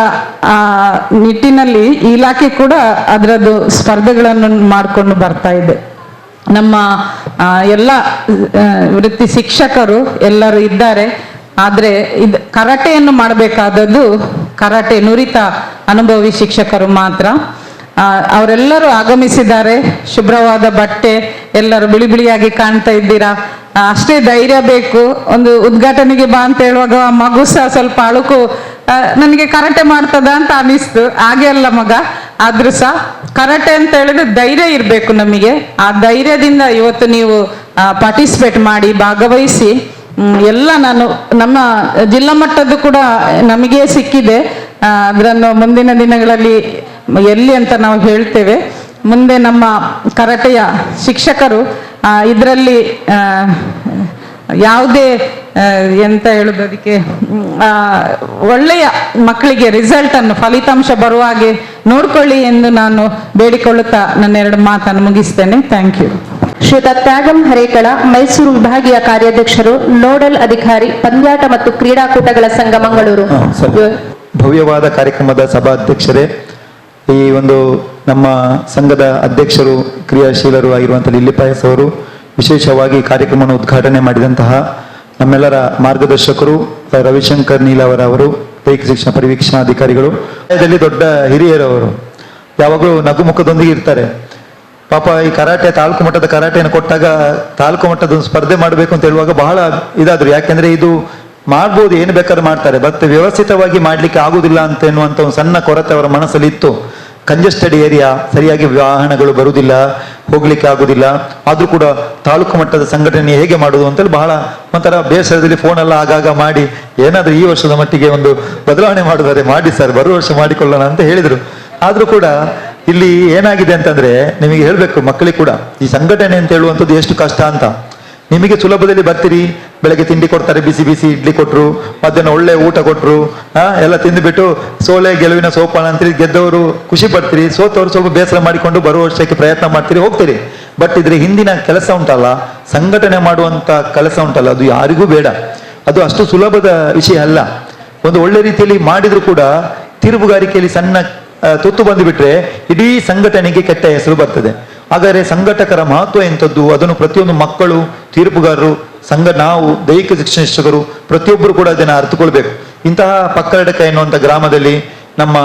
ನಿಟ್ಟಿನಲ್ಲಿ ಇಲಾಖೆ ಕೂಡ ಅದರದ್ದು ಸ್ಪರ್ಧೆಗಳನ್ನು ಮಾಡಿಕೊಂಡು ಬರ್ತಾ ಇದೆ. ನಮ್ಮ ಎಲ್ಲ ವೃತ್ತಿ ಶಿಕ್ಷಕರು ಎಲ್ಲರೂ ಇದ್ದಾರೆ. ಆದರೆ ಇದು ಕರಾಟೆಯನ್ನು ಮಾಡಬೇಕಾದದ್ದು ಕರಾಟೆ ನುರಿತ ಅನುಭವಿ ಶಿಕ್ಷಕರು ಮಾತ್ರ. ಅವರೆಲ್ಲರೂ ಆಗಮಿಸಿದ್ದಾರೆ. ಶುಭ್ರವಾದ ಬಟ್ಟೆ, ಎಲ್ಲರೂ ಬಿಳಿ ಬಿಳಿಯಾಗಿ ಕಾಣ್ತಾ ಇದ್ದೀರಾ. ಅಷ್ಟೇ ಧೈರ್ಯ ಬೇಕು. ಒಂದು ಉದ್ಘಾಟನೆಗೆ ಬಾ ಅಂತ ಹೇಳುವಾಗ ಆ ಮಗು ಸಹ ಸ್ವಲ್ಪ ಅಳುಕು ನನಗೆ ಕರಾಟೆ ಮಾಡ್ತದ ಅಂತ ಅನಿಸ್ತು. ಹಾಗೆ ಅಲ್ಲ ಮಗ, ಆದ್ರೂ ಸಹ ಕರಾಟೆ ಅಂತ ಹೇಳಿದ್ರೆ ಧೈರ್ಯ ಇರಬೇಕು ನಮಗೆ. ಆ ಧೈರ್ಯದಿಂದ ಇವತ್ತು ನೀವು ಪಾರ್ಟಿಸಿಪೇಟ್ ಮಾಡಿ ಭಾಗವಹಿಸಿ ಎಲ್ಲ ನಮ್ಮ ಜಿಲ್ಲಾ ಮಟ್ಟದ್ದು ಕೂಡ ನಮಗೆ ಸಿಕ್ಕಿದೆ. ಅದನ್ನು ಮುಂದಿನ ದಿನಗಳಲ್ಲಿ ಎಲ್ಲಿ ಅಂತ ನಾವು ಹೇಳ್ತೇವೆ. ಮುಂದೆ ನಮ್ಮ ಕರಾಟೆಯ ಶಿಕ್ಷಕರು ಇದರಲ್ಲಿ ಯಾವುದೇ ಎಂತ ಹೇಳುದು ಅದಕ್ಕೆ ಒಳ್ಳೆಯ ಮಕ್ಕಳಿಗೆ ರಿಸಲ್ಟನ್ನು ಫಲಿತಾಂಶ ಬರುವ ಹಾಗೆ ನೋಡ್ಕೊಳ್ಳಿ ಎಂದು ನಾನು ಬೇಡಿಕೊಳ್ಳುತ್ತಾ ನನ್ನ 2 ಮಾತನ್ನು ಮುಗಿಸ್ತೇನೆ. Thank you. ಶ್ರೀಯುತ ತ್ಯಾಗಂ ಹರೇಕಳ, ಮೈಸೂರು ವಿಭಾಗೀಯ ಕಾರ್ಯಾಧ್ಯಕ್ಷರು, ನೋಡಲ್ ಅಧಿಕಾರಿ, ಪಂದ್ಯಾಟ ಮತ್ತು ಕ್ರೀಡಾಕೂಟಗಳ ಸಂಘ, ಮಂಗಳೂರು. ಭವ್ಯವಾದ ಕಾರ್ಯಕ್ರಮದ ಸಭಾಧ್ಯಕ್ಷರೇ, ಈ ಒಂದು ನಮ್ಮ ಸಂಘದ ಅಧ್ಯಕ್ಷರು ಕ್ರಿಯಾಶೀಲರು ಆಗಿರುವಂತಹ ಲಿಲ್ಲಿಪಾಯಸ್ ಅವರು, ವಿಶೇಷವಾಗಿ ಕಾರ್ಯಕ್ರಮವನ್ನು ಉದ್ಘಾಟನೆ ಮಾಡಿದಂತಹ ನಮ್ಮೆಲ್ಲರ ಮಾರ್ಗದರ್ಶಕರು ರವಿಶಂಕರ್ ನೀಲಾವರ ದೈಹಿಕ ಶಿಕ್ಷಣ ಪರಿವೀಕ್ಷಣಾಧಿಕಾರಿಗಳು, ದೊಡ್ಡ ಹಿರಿಯರವರು ಯಾವಾಗಲೂ ನಗುಮುಖದೊಂದಿಗೆ ಇರ್ತಾರೆ. ಪಾಪ ಈ ಕರಾಟೆ ತಾಲೂಕು ಮಟ್ಟದ ಕರಾಟೆಯನ್ನು ಕೊಟ್ಟಾಗ ತಾಲೂಕು ಮಟ್ಟದ ಒಂದು ಸ್ಪರ್ಧೆ ಮಾಡಬೇಕು ಅಂತ ಹೇಳುವಾಗ ಬಹಳ ಇದಾದ್ರು. ಯಾಕೆಂದ್ರೆ ಇದು ಮಾಡ್ಬೋದು, ಏನು ಬೇಕಾದ್ರೂ ಮಾಡ್ತಾರೆ, ಬಟ್ ವ್ಯವಸ್ಥಿತವಾಗಿ ಮಾಡ್ಲಿಕ್ಕೆ ಆಗುದಿಲ್ಲ ಅಂತ ಎನ್ನುವಂತ ಒಂದು ಸಣ್ಣ ಕೊರತೆ ಅವರ ಮನಸ್ಸಲ್ಲಿ ಇತ್ತು. ಕಂಜೆಸ್ಟೆಡ್ ಏರಿಯಾ, ಸರಿಯಾಗಿ ವಾಹನಗಳು ಬರುವುದಿಲ್ಲ, ಹೋಗ್ಲಿಕ್ಕೆ ಆಗುದಿಲ್ಲ. ಆದ್ರೂ ಕೂಡ ತಾಲೂಕು ಮಟ್ಟದ ಸಂಘಟನೆ ಹೇಗೆ ಮಾಡುದು ಅಂತೇಳಿ ಬಹಳ ಒಂಥರ ಬೇಸರದಲ್ಲಿ ಫೋನ್ ಎಲ್ಲ ಆಗಾಗ ಮಾಡಿ ಏನಾದ್ರೂ ಈ ವರ್ಷದ ಮಟ್ಟಿಗೆ ಒಂದು ಬದಲಾವಣೆ ಮಾಡಿದರೆ ಮಾಡಿ ಸರ್, ಬರುವ ವರ್ಷ ಮಾಡಿಕೊಳ್ಳೋಣ ಅಂತ ಹೇಳಿದ್ರು. ಆದ್ರೂ ಕೂಡ ಇಲ್ಲಿ ಏನಾಗಿದೆ ಅಂತಂದ್ರೆ, ನಿಮಗೆ ಹೇಳ್ಬೇಕು ಮಕ್ಕಳಿಗೆ ಕೂಡ ಈ ಸಂಘಟನೆ ಅಂತ ಹೇಳುವಂಥದ್ದು ಎಷ್ಟು ಕಷ್ಟ ಅಂತ. ನಿಮಗೆ ಸುಲಭದಲ್ಲಿ ಬರ್ತೀರಿ, ಬೆಳಗ್ಗೆ ತಿಂಡಿ ಕೊಡ್ತಾರೆ, ಬಿಸಿ ಬಿಸಿ ಇಡ್ಲಿ ಕೊಟ್ರು, ಮಧ್ಯಾಹ್ನ ಒಳ್ಳೆ ಊಟ ಕೊಟ್ರು, ಎಲ್ಲ ತಿಂದುಬಿಟ್ಟು ಸೋಲೆ ಗೆಲುವಿನ ಸೋಪಾನ ಅಂತೇಳಿ ಗೆದ್ದವರು ಖುಷಿ ಪಡ್ತೀರಿ, ಸೋತವರು ಸ್ವಲ್ಪ ಬೇಸರ ಮಾಡಿಕೊಂಡು ಬರುವ ವರ್ಷಕ್ಕೆ ಪ್ರಯತ್ನ ಮಾಡ್ತೀರಿ, ಹೋಗ್ತೀರಿ. ಬಟ್ ಇದ್ರ ಹಿಂದಿನ ಕೆಲಸ ಉಂಟಲ್ಲ, ಸಂಘಟನೆ ಮಾಡುವಂತ ಕೆಲಸ ಉಂಟಲ್ಲ, ಅದು ಯಾರಿಗೂ ಬೇಡ. ಅದು ಅಷ್ಟು ಸುಲಭದ ವಿಷಯ ಅಲ್ಲ. ಒಂದು ಒಳ್ಳೆ ರೀತಿಯಲ್ಲಿ ಮಾಡಿದ್ರು ಕೂಡ ತಿರುವುಗಾರಿಕೆಯಲ್ಲಿ ಸಣ್ಣ ತುತ್ತು ಬಂದುಬಿಟ್ರೆ ಇಡೀ ಸಂಘಟನೆಗೆ ಕೆಟ್ಟ ಹೆಸರು ಬರ್ತದೆ. ಹಾಗಾದ್ರೆ ಸಂಘಟಕರ ಮಹತ್ವ ಎಂಥದ್ದು, ಅದನ್ನು ಪ್ರತಿಯೊಂದು ಮಕ್ಕಳು, ತೀರ್ಪುಗಾರರು, ನಾವು ದೈಹಿಕ ಶಿಕ್ಷಕರು ಪ್ರತಿಯೊಬ್ಬರು ಕೂಡ ಅದನ್ನು ಅರ್ಥಕೊಳ್ಬೇಕು. ಇಂತಹ ಪಕ್ಕಡಕ ಎನ್ನುವಂಥ ಗ್ರಾಮದಲ್ಲಿ ನಮ್ಮ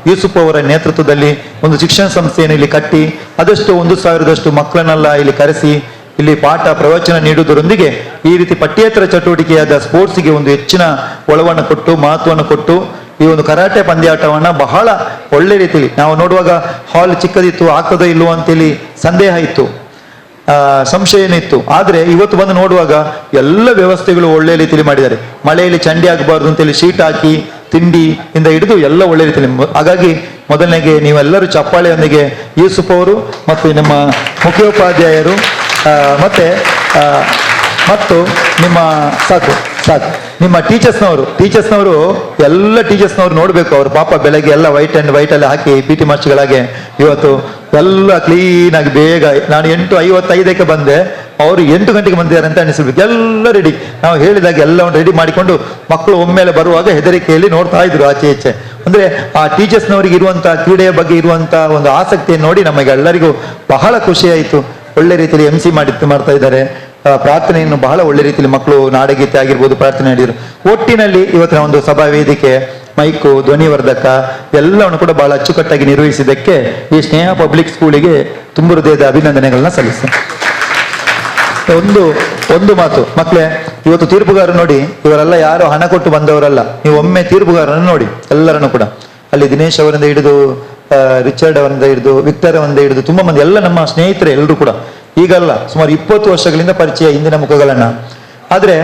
ಯೂಸುಫ್ ಅವರ ನೇತೃತ್ವದಲ್ಲಿ ಒಂದು ಶಿಕ್ಷಣ ಸಂಸ್ಥೆಯನ್ನು ಇಲ್ಲಿ ಕಟ್ಟಿ ಅದಷ್ಟು 1,000ದಷ್ಟು ಮಕ್ಕಳನ್ನೆಲ್ಲ ಇಲ್ಲಿ ಕರೆಸಿ ಇಲ್ಲಿ ಪಾಠ ಪ್ರವಚನ ನೀಡುವುದರೊಂದಿಗೆ ಈ ರೀತಿ ಪಠ್ಯೇತರ ಚಟುವಟಿಕೆಯಾದ ಸ್ಪೋರ್ಟ್ಸ್ಗೆ ಒಂದು ಹೆಚ್ಚಿನ ಒಳವನ್ನು ಕೊಟ್ಟು ಮಹತ್ವವನ್ನು ಕೊಟ್ಟು ಈ ಒಂದು ಕರಾಟೆ ಪಂದ್ಯಾಟವನ್ನ ಬಹಳ ಒಳ್ಳೆ ರೀತಿಯಲ್ಲಿ ನಾವು ನೋಡುವಾಗ ಹಾಲ್ ಚಿಕ್ಕದಿತ್ತು, ಆಗ್ತದೋ ಇಲ್ವೋ ಅಂತೇಳಿ ಸಂದೇಹ ಇತ್ತು, ಸಂಶಯನೂ ಇತ್ತು. ಆದ್ರೆ ಇವತ್ತು ಬಂದು ನೋಡುವಾಗ ಎಲ್ಲ ವ್ಯವಸ್ಥೆಗಳು ಒಳ್ಳೆ ರೀತಿಯಲ್ಲಿ ಮಾಡಿದ್ದಾರೆ. ಮಳೆಯಲ್ಲಿ ಚಂಡಿ ಆಗಬಾರ್ದು ಅಂತೇಳಿ ಶೀಟ್ ಹಾಕಿ ತಿಂಡಿ ಇಂದ ಹಿಡಿದು ಎಲ್ಲ ಒಳ್ಳೆ ರೀತಿಯಲ್ಲಿ. ಹಾಗಾಗಿ ಮೊದಲನೇಗೆ ನೀವೆಲ್ಲರೂ ಚಪ್ಪಾಳೆಯೊಂದಿಗೆ ಯೂಸುಫ್ ಅವರು ಮತ್ತು ನಮ್ಮ ಮುಖ್ಯೋಪಾಧ್ಯಾಯರು ಮತ್ತು ನಿಮ್ಮ ಸಾಕು ನಿಮ್ಮ ಟೀಚರ್ಸ್ನವರು ಎಲ್ಲ ಟೀಚರ್ಸ್ನವರು ನೋಡ್ಬೇಕು. ಅವರು ಪಾಪ ಬೆಳಗ್ಗೆ ಎಲ್ಲ ವೈಟ್ ಅಲ್ಲಿ ಹಾಕಿ PT ಮಾಸ್ಟರ್ಗಳಾಗೆ ಇವತ್ತು ಎಲ್ಲ ಕ್ಲೀನ್ ಆಗಿ ಬೇಗ, ನಾನು 8:55ಕ್ಕೆ ಬಂದೆ, ಅವರು 8 ಗಂಟೆಗೆ ಬಂದಿದ್ದಾರೆ ಅಂತ ಅನಿಸ್ಬೇಕು. ಎಲ್ಲ ರೆಡಿ, ನಾವು ಹೇಳಿದಾಗ ಎಲ್ಲವನ್ನು ರೆಡಿ ಮಾಡಿಕೊಂಡು ಮಕ್ಕಳು ಒಮ್ಮೆಲೆ ಬರುವಾಗ ಹೆದರಿಕೆಯಲ್ಲಿ ನೋಡ್ತಾ ಇದ್ರು ಆಚೆ ಈಚೆ. ಅಂದ್ರೆ ಆ ಟೀಚರ್ಸ್ನವರಿಗೆ ಇರುವಂತಹ ಕ್ರೀಡೆಯ ಬಗ್ಗೆ ಇರುವಂತಹ ಒಂದು ಆಸಕ್ತಿಯನ್ನು ನೋಡಿ ನಮಗೆ ಎಲ್ಲರಿಗೂ ಬಹಳ ಖುಷಿ ಆಯಿತು. ಒಳ್ಳೆ ರೀತಿಯಲ್ಲಿ MC ಮಾಡ್ತಾ ಇದ್ದಾರೆ. ಪ್ರಾರ್ಥನೆಯನ್ನು ಬಹಳ ಒಳ್ಳೆ ರೀತಿಯಲ್ಲಿ ಮಕ್ಕಳು ನಾಡಗೀತೆ ಆಗಿರ್ಬೋದು ಪ್ರಾರ್ಥನೆ ಮಾಡಿದ್ರು. ಒಟ್ಟಿನಲ್ಲಿ ಇವತ್ತಿನ ಒಂದು ಸಭಾ ವೇದಿಕೆ, ಮೈಕು, ಧ್ವನಿವರ್ಧಕ ಎಲ್ಲವನ್ನು ಕೂಡ ಬಹಳ ಅಚ್ಚುಕಟ್ಟಾಗಿ ನಿರ್ವಹಿಸಿದ್ದಕ್ಕೆ ಈ ಸ್ನೇಹ ಪಬ್ಲಿಕ್ ಸ್ಕೂಲಿಗೆ ತುಂಬ ಹೃದಯದ ಅಭಿನಂದನೆಗಳನ್ನ ಸಲ್ಲಿಸ್ತೇನೆ. ಒಂದು ಮಾತು ಮಕ್ಕಳೇ, ಇವತ್ತು ತೀರ್ಪುಗಾರರು ನೋಡಿ, ಇವರೆಲ್ಲ ಯಾರು ಹಣ ಕೊಟ್ಟು ಬಂದವರಲ್ಲ. ನೀವು ಒಮ್ಮೆ ತೀರ್ಪುಗಾರರನ್ನು ನೋಡಿ, ಎಲ್ಲರನ್ನು ಕೂಡ ಅಲ್ಲಿ ದಿನೇಶ್ ಅವರಿಂದ ಹಿಡಿದು ರಿಚರ್ಡ್ ಅವರಿಂದ ಹಿಡಿದು ವಿಕ್ಟರ್ ಅವರಿಂದ ಹಿಡಿದು ತುಂಬಾ ಮಂದಿ ಎಲ್ಲ ನಮ್ಮ ಸ್ನೇಹಿತರೆ ಎಲ್ಲರೂ ಕೂಡ ಈಗಲ್ಲ ಸುಮಾರು 20 ವರ್ಷಗಳಿಂದ ಪರಿಚಯ ಹಿಂದಿನ ಮುಖಗಳನ್ನ. ಆದ್ರೆ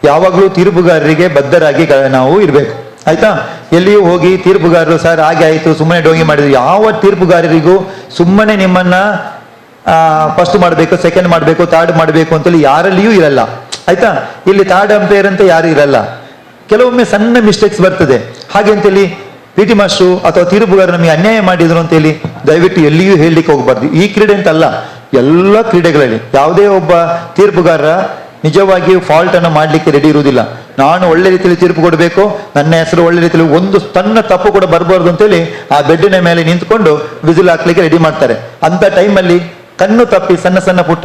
ಯಾವಾಗಲೂ ತೀರ್ಪುಗಾರರಿಗೆ ಬದ್ಧರಾಗಿ ನಾವು ಇರ್ಬೇಕು, ಆಯ್ತಾ? ಎಲ್ಲಿಯೂ ಹೋಗಿ ತೀರ್ಪುಗಾರರು ಸರ್ ಹಾಗೆ ಆಯ್ತು ಸುಮ್ಮನೆ ಡೋಂಗಿ ಮಾಡಿದ್ರು, ಯಾವ ತೀರ್ಪುಗಾರರಿಗೂ ಸುಮ್ಮನೆ ನಿಮ್ಮನ್ನ ಫಸ್ಟ್ ಮಾಡಬೇಕು, ಸೆಕೆಂಡ್ ಮಾಡಬೇಕು, ಥರ್ಡ್ ಮಾಡಬೇಕು ಅಂತೇಳಿ ಯಾರಲ್ಲಿಯೂ ಇರಲ್ಲ, ಆಯ್ತಾ? ಇಲ್ಲಿ ಥರ್ಡ್ ಅಂಪೈರ್ ಅಂತ ಯಾರು ಇರಲ್ಲ. ಕೆಲವೊಮ್ಮೆ ಸಣ್ಣ ಮಿಸ್ಟೇಕ್ಸ್ ಬರ್ತದೆ. ಹಾಗೆ ಅಂತೇಳಿ PT ಮಾಸ್ಟ್ರು ಅಥವಾ ತೀರ್ಪುಗಾರ ನಮಗೆ ಅನ್ಯಾಯ ಮಾಡಿದ್ರು ಅಂತೇಳಿ ದಯವಿಟ್ಟು ಎಲ್ಲಿಯೂ ಹೇಳಲಿಕ್ಕೆ ಹೋಗಬಾರ್ದು. ಈ ಕ್ರೀಡೆ ಅಂತಲ್ಲ, ಎಲ್ಲ ಕ್ರೀಡೆಗಳಲ್ಲಿ ಯಾವುದೇ ಒಬ್ಬ ತೀರ್ಪುಗಾರ ನಿಜವಾಗಿಯೂ ಫಾಲ್ಟ್ ಅನ್ನು ಮಾಡ್ಲಿಕ್ಕೆ ರೆಡಿ ಇರುವುದಿಲ್ಲ. ನಾನು ಒಳ್ಳೆ ರೀತಿಯಲ್ಲಿ ತೀರ್ಪು ಕೊಡಬೇಕು, ನನ್ನ ಹೆಸರು ಒಳ್ಳೆ ರೀತಿಯಲ್ಲಿ, ಒಂದು ಸಣ್ಣ ತಪ್ಪು ಕೂಡ ಬರಬಾರ್ದು ಅಂತೇಳಿ ಆ ಬೆಡ್ಡಿನ ಮೇಲೆ ನಿಂತ್ಕೊಂಡು ವಿಸಿಲ್ ಹಾಕ್ಲಿಕ್ಕೆ ರೆಡಿ ಮಾಡ್ತಾರೆ. ಅಂತ ಟೈಮಲ್ಲಿ ಕಣ್ಣು ತಪ್ಪಿ ಸಣ್ಣ ಸಣ್ಣ ಪುಟ್ಟ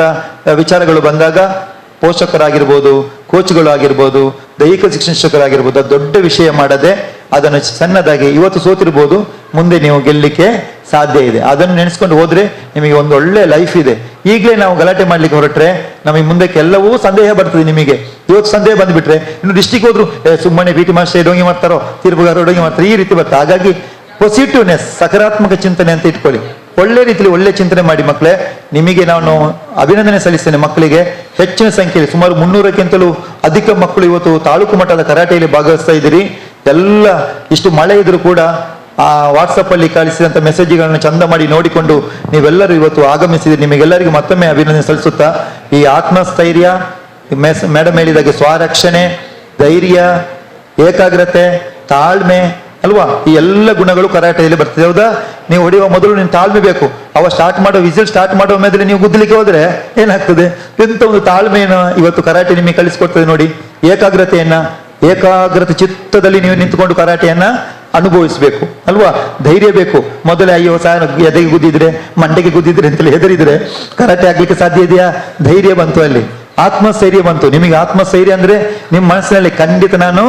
ವಿಚಾರಗಳು ಬಂದಾಗ ಪೋಷಕರಾಗಿರ್ಬೋದು, ಕೋಚ್ಗಳು ಆಗಿರ್ಬೋದು, ದೈಹಿಕ ಶಿಕ್ಷಕರಾಗಿರ್ಬೋದು, ಅದು ದೊಡ್ಡ ವಿಷಯ ಮಾಡದೆ ಅದನ್ನು ಸಣ್ಣದಾಗಿ ಇವತ್ತು ಸೋತಿರ್ಬೋದು, ಮುಂದೆ ನೀವು ಗೆಲ್ಲಲಿಕ್ಕೆ ಸಾಧ್ಯ ಇದೆ. ಅದನ್ನು ನೆನೆಸ್ಕೊಂಡು ಹೋದ್ರೆ ನಿಮಗೆ ಒಂದು ಒಳ್ಳೆ ಲೈಫ್ ಇದೆ. ಈಗಲೇ ನಾವು ಗಲಾಟೆ ಮಾಡ್ಲಿಕ್ಕೆ ಹೊರಟ್ರೆ ನಮಗೆ ಮುಂದಕ್ಕೆ ಎಲ್ಲವೂ ಸಂದೇಹ ಬರ್ತದೆ. ನಿಮಗೆ ಇವತ್ತು ಸಂದೇಹ ಬಂದ್ಬಿಟ್ರೆ ಇನ್ನು ಡಿಸ್ಟಿಕ್ ಹೋದ್ರು ಸುಮ್ಮನೆ PT ಮಾಸ್ಟರ್ ಡೋಂಗಿ ಮಾಡ್ತಾರೋ, ತೀರ್ಪುಗಾರರು ಡೋಂಗಿ ಮಾಡ್ತಾರೆ, ಈ ರೀತಿ ಬರ್ತದೆ. ಹಾಗಾಗಿ ಪಾಸಿಟಿವ್ನೆಸ್, ಸಕಾರಾತ್ಮಕ ಚಿಂತನೆ ಅಂತ ಇಟ್ಕೊಳ್ಳಿ. ಒಳ್ಳೆ ರೀತಿಯಲ್ಲಿ ಒಳ್ಳೆ ಚಿಂತನೆ ಮಾಡಿ ಮಕ್ಕಳೇ. ನಿಮಗೆ ನಾನು ಅಭಿನಂದನೆ ಸಲ್ಲಿಸ್ತೇನೆ. ಮಕ್ಕಳಿಗೆ ಹೆಚ್ಚಿನ ಸಂಖ್ಯೆಯಲ್ಲಿ ಸುಮಾರು 300ಕ್ಕಿಂತಲೂ ಅಧಿಕ ಮಕ್ಕಳು ಇವತ್ತು ತಾಲೂಕು ಮಟ್ಟದ ಕರಾಟೆಯಲ್ಲಿ ಭಾಗವಹಿಸ್ತಾ ಇದ್ದೀರಿ. ಎಲ್ಲ ಇಷ್ಟು ಮಳೆ ಇದ್ರೂ ಕೂಡ ಆ ವಾಟ್ಸಪ್ ಅಲ್ಲಿ ಕಳಿಸಿದಂತ ಮೆಸೇಜ್ಗಳನ್ನು ಚಂದ ಮಾಡಿ ನೋಡಿಕೊಂಡು ನೀವೆಲ್ಲರೂ ಇವತ್ತು ಆಗಮಿಸಿದ್ರಿ. ನಿಮಗೆಲ್ಲರಿಗೂ ಮತ್ತೊಮ್ಮೆ ಅಭಿನಂದನೆ ಸಲ್ಲಿಸುತ್ತಾ, ಈ ಆತ್ಮಸ್ಥೈರ್ಯ, ಮೇಡಮ್ ಹೇಳಿದಾಗೆ ಸ್ವರಕ್ಷಣೆ, ಧೈರ್ಯ, ಏಕಾಗ್ರತೆ, ತಾಳ್ಮೆ ಅಲ್ವಾ, ಈ ಎಲ್ಲ ಗುಣಗಳು ಕರಾಟೆಯಲ್ಲಿ ಬರ್ತದೆ. ಹೌದಾ? ನೀವು ಹೊಡೆಯುವ ಮೊದಲು ನೀನು ತಾಳ್ಮೆ ಬೇಕು. ಸ್ಟಾರ್ಟ್ ಮಾಡೋ ವಿಸಿಲ್ ಸ್ಟಾರ್ಟ್ ಮಾಡೋ ಮೇಲೆ ನೀವು ಗುದ್ದಲಿಕ್ಕೆ ಹೋದ್ರೆ ಏನಾಗ್ತದೆ? ಎಂತ ಒಂದು ತಾಳ್ಮೆಯನ್ನು ಇವತ್ತು ಕರಾಟೆ ನಿಮಗೆ ಕಲಿಸ್ಕೊಡ್ತದೆ ನೋಡಿ. ಏಕಾಗ್ರತೆ ಚಿತ್ತದಲ್ಲಿ ನೀವು ನಿಂತುಕೊಂಡು ಕರಾಟೆಯನ್ನ ಅನುಭವಿಸಬೇಕು ಅಲ್ವಾ. ಧೈರ್ಯ ಬೇಕು. ಮೊದಲೇ ಅಯ್ಯೋ ಸಾರ್ ಎದೆಗೆ ಗುದ್ದಿದ್ರೆ, ಮಂಡೆಗೆ ಗುದ್ದಿದ್ರೆ ಅಂತೇಳಿ ಹೆದರಿದ್ರೆ ಕರಾಟೆ ಆಗ್ಲಿಕ್ಕೆ ಸಾಧ್ಯ ಇದೆಯಾ? ಧೈರ್ಯ ಬಂತು, ಅಲ್ಲಿ ಆತ್ಮಸ್ಥೈರ್ಯ ಬಂತು. ನಿಮಗೆ ಆತ್ಮಸ್ಥೈರ್ಯ ಅಂದ್ರೆ ನಿಮ್ಮ ಮನಸ್ಸಿನಲ್ಲಿ ಖಂಡಿತ ನಾನು